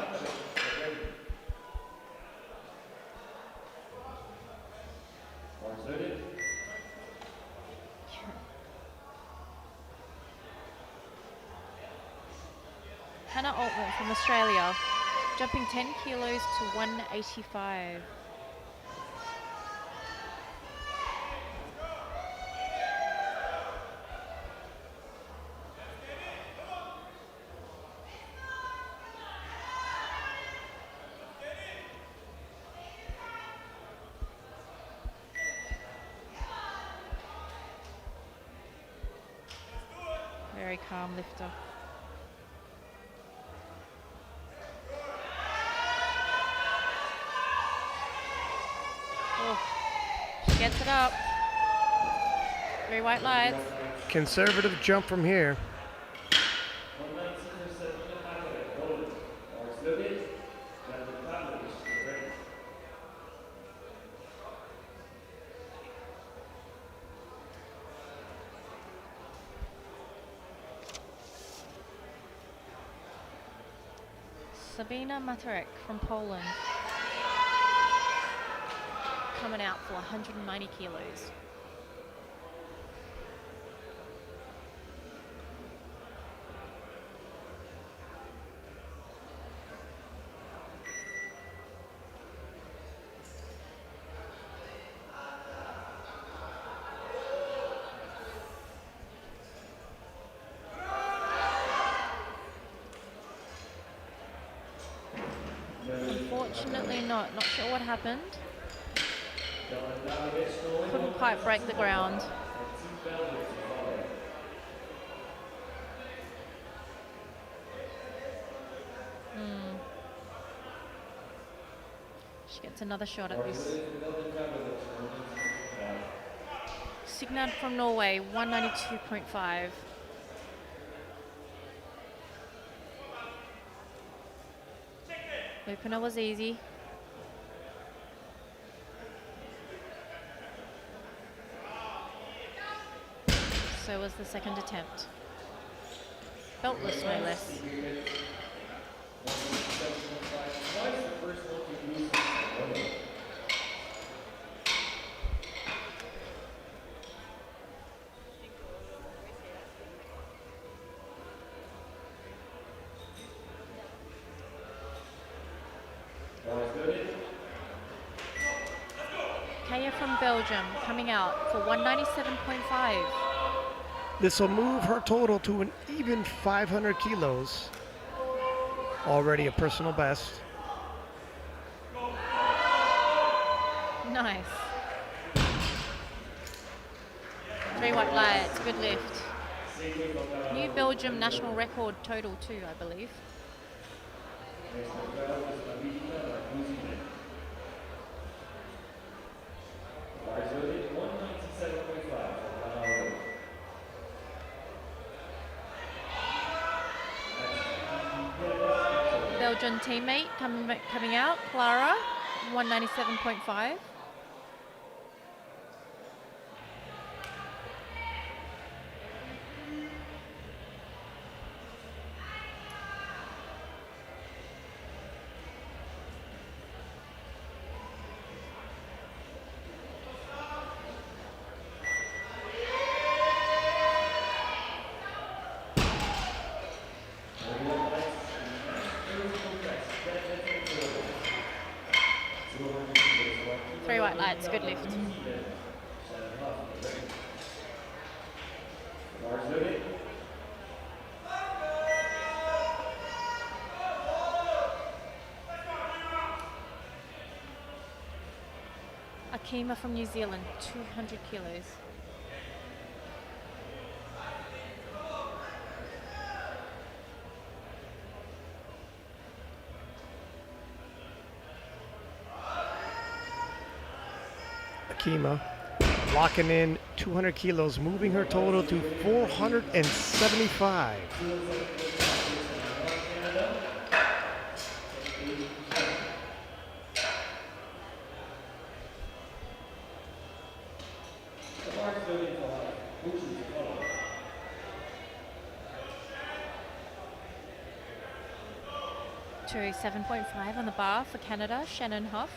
Hannah Altman from Australia, jumping 10 kilos to 185. Very calm lifter. Oh, she gets it up. 3 white lights. Conservative jump from here. Sabina Matarek from Poland, coming out for 190 kilos. Unfortunately not sure what happened. Couldn't quite break the ground. She gets another shot at this. Signad from Norway, 192.5. Opener was easy. So was the second attempt. Beltless, no less. Kaya from Belgium coming out for 197.5. This will move her total to an even 500 kilos. Already a personal best. Nice. 3 white lights, good lift. New Belgium national record total too, I believe. Belgian teammate coming out, Clara, 197.5. Three white lights, good lift. Akima from New Zealand, 200 kilos. Akima locking in 200 kilos, moving her total to 475. To 7.5 on the bar for Canada, Shannon Huff.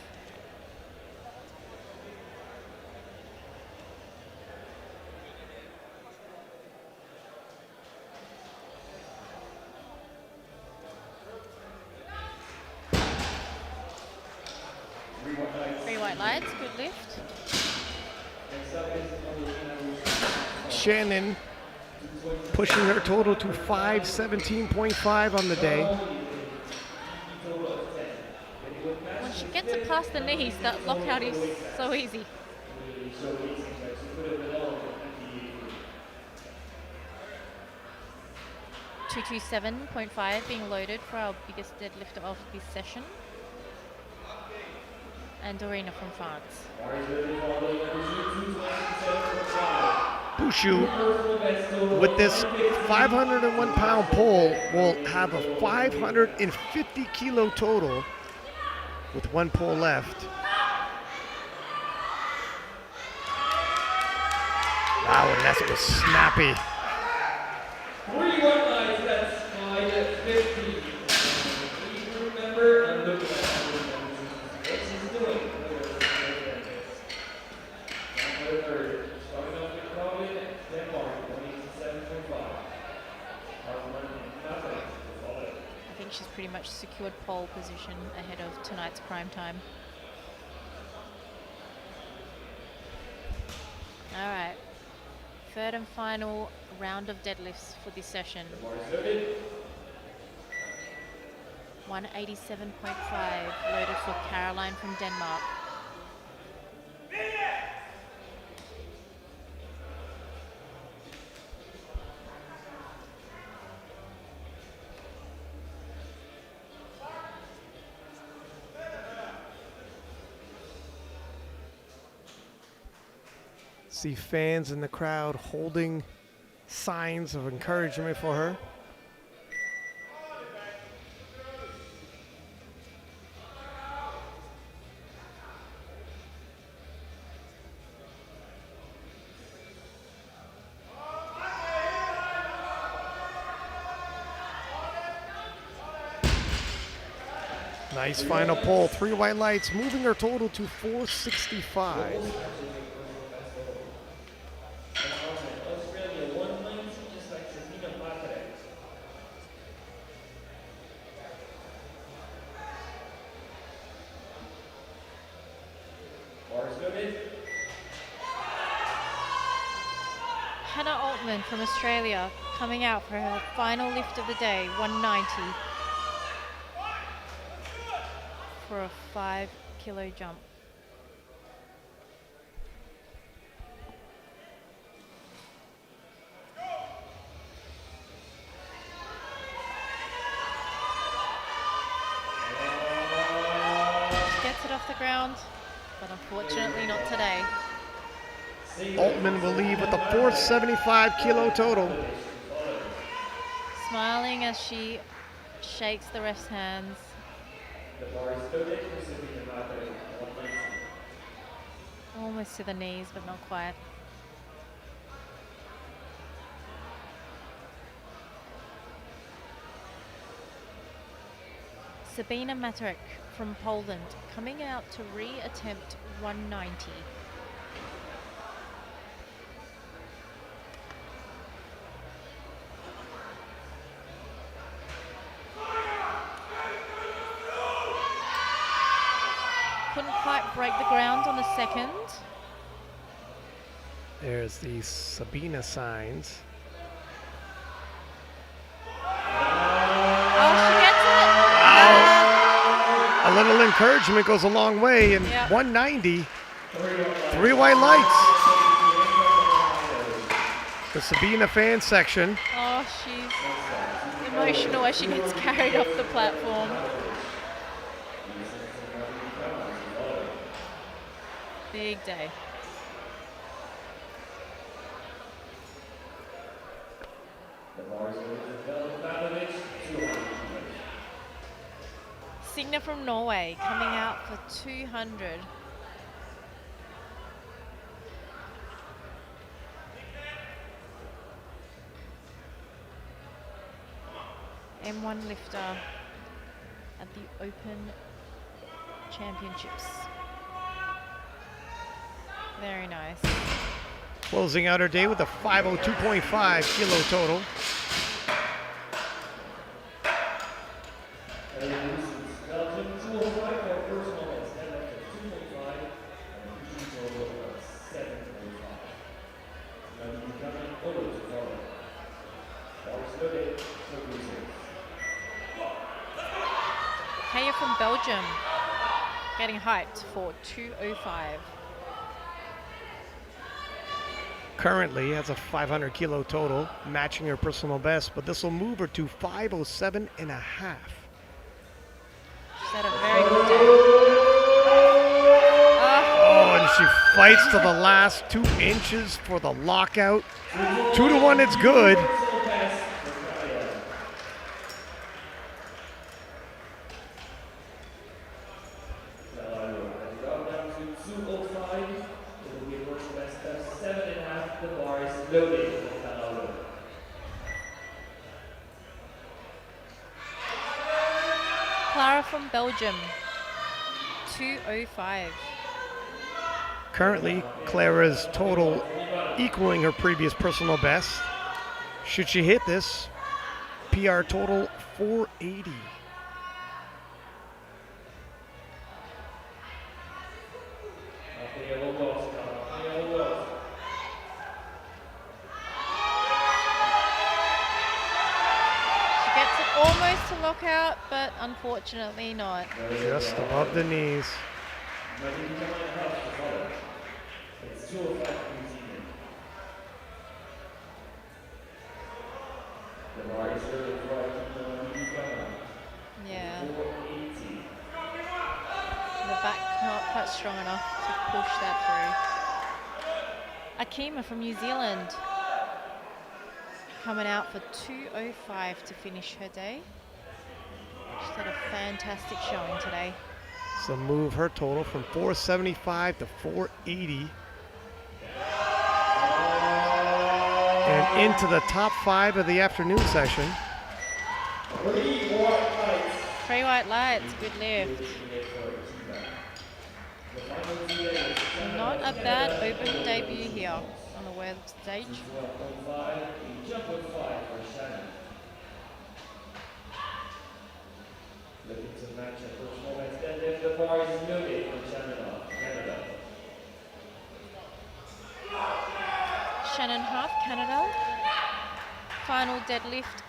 Three white lights, good lift. Shannon pushing her total to 517.5 on the day. When she gets it past the knees, that lockout is so easy. $227.5 being loaded for our biggest deadlifter of this session. And Dorina from France. Bushu, with this 501-pound pull, will have a 550 kilo total with one pull left. Wow, and that was snappy. 3 white lights, that's 550. Please remember and look at that. What she's doing. Starting off with Colin, Denmark, 187.5. I think she's pretty much secured pole position ahead of tonight's prime time. All right, third and final round of deadlifts for this session. 187.5 loaded for Caroline from Denmark. See fans in the crowd holding signs of encouragement for her. Nice final pull. 3 white lights, moving her total to 465. Australia 190, just like Sabina Patrick. Bars loaded. Hannah Altman from Australia coming out for her final lift of the day, 190. For a 5-kilo jump. She gets it off the ground, but unfortunately not today. Altman will leave with a 475 kilo total. Smiling as she shakes the ref's hands. The bar is loaded for Sabina Patrick, 190. Almost to the knees, but not quite. Sabina Matarek from Poland coming out to re-attempt 190. Couldn't quite break the ground on the second. There's the Sabina signs. Oh, she gets it! A little encouragement goes a long way, and Yep. 190, 3 white lights. The Sabina fan section. Oh, she's emotional as she gets carried off the platform. Big day. The bar is loaded for Velkovic, 200. Signa from Norway coming out for 200. M1 lifter at the Open Championships. Very nice. Closing out her day with a 502.5 kilo total. Belgium 205 for personal best, head left at 2.5 and a PG total of 7.5. Now you becoming photo to follow. Bars loaded, so Kaya from Belgium getting hyped for 205. Currently has a 500 kilo total, matching her personal best, but this will move her to 507 and a half. She's had a very good day. Oh, and she fights to the last 2 inches for the lockout. 2-1, it's good. Clara from Belgium, 205. Currently, Clara's total equaling her previous personal best. Should she hit this, PR total 480. She gets it almost to lockout, but unfortunately not. Just above the knees. It's 205 New Zealand. The bar is really for Yeah, 480. the back not quite strong enough to push that through. Akima from New Zealand coming out for 205 to finish her day. She's had a fantastic showing today. So move her total from 475 to 480. And into the top 5 of the afternoon session. 3 white lights. Free white lights, good lift. The final today is Not a bad open debut here on the world stage. 12.5, a jump of 5 for Shannon. Looking to match her performance, deadlift, the bar is noted for Canada. Shannon Huff, Canada. Final deadlift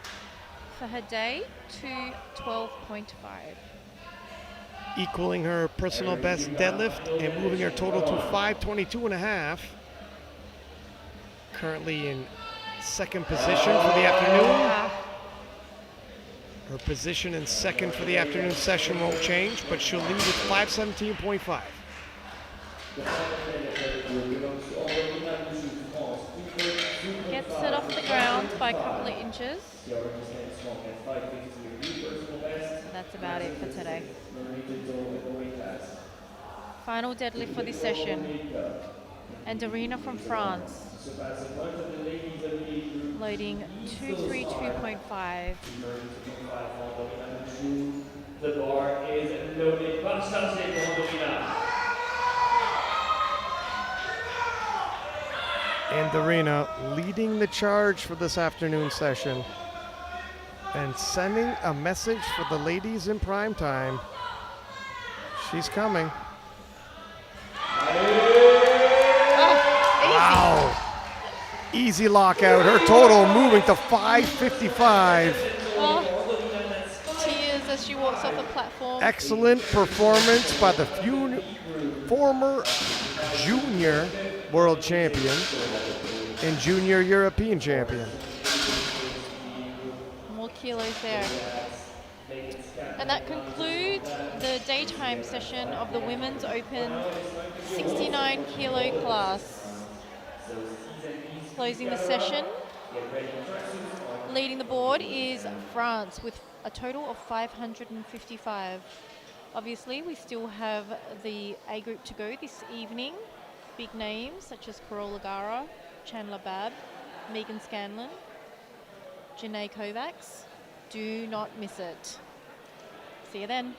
for her day, 212.5. Equaling her personal best deadlift and moving her total to 522 and a half. Currently in second position for the afternoon. Her position in second for the afternoon session won't change, but she'll lead with 517.5. Gets it off the ground by a couple of inches. That's about it for today. Final deadlift for this session. And Darina from France. Loading 232.5. The bar is loaded. Bonne chance pour Dorina. And Darina leading the charge for this afternoon session and sending a message for the ladies in prime time. She's coming. Wow. Easy lockout. Her total moving to 555. Tears as she walks off the platform. Excellent performance by the former junior world champion and junior European champion. More kilos there. And that concludes the daytime session of the Women's Open 69 kilo class. Closing the session, leading the board is France with a total of 555. Obviously, we still have the A group to go this evening. Big names such as Carola Gara, Chandler Babb, Megan Scanlon, Janae Kovacs. Do not miss it. See you then.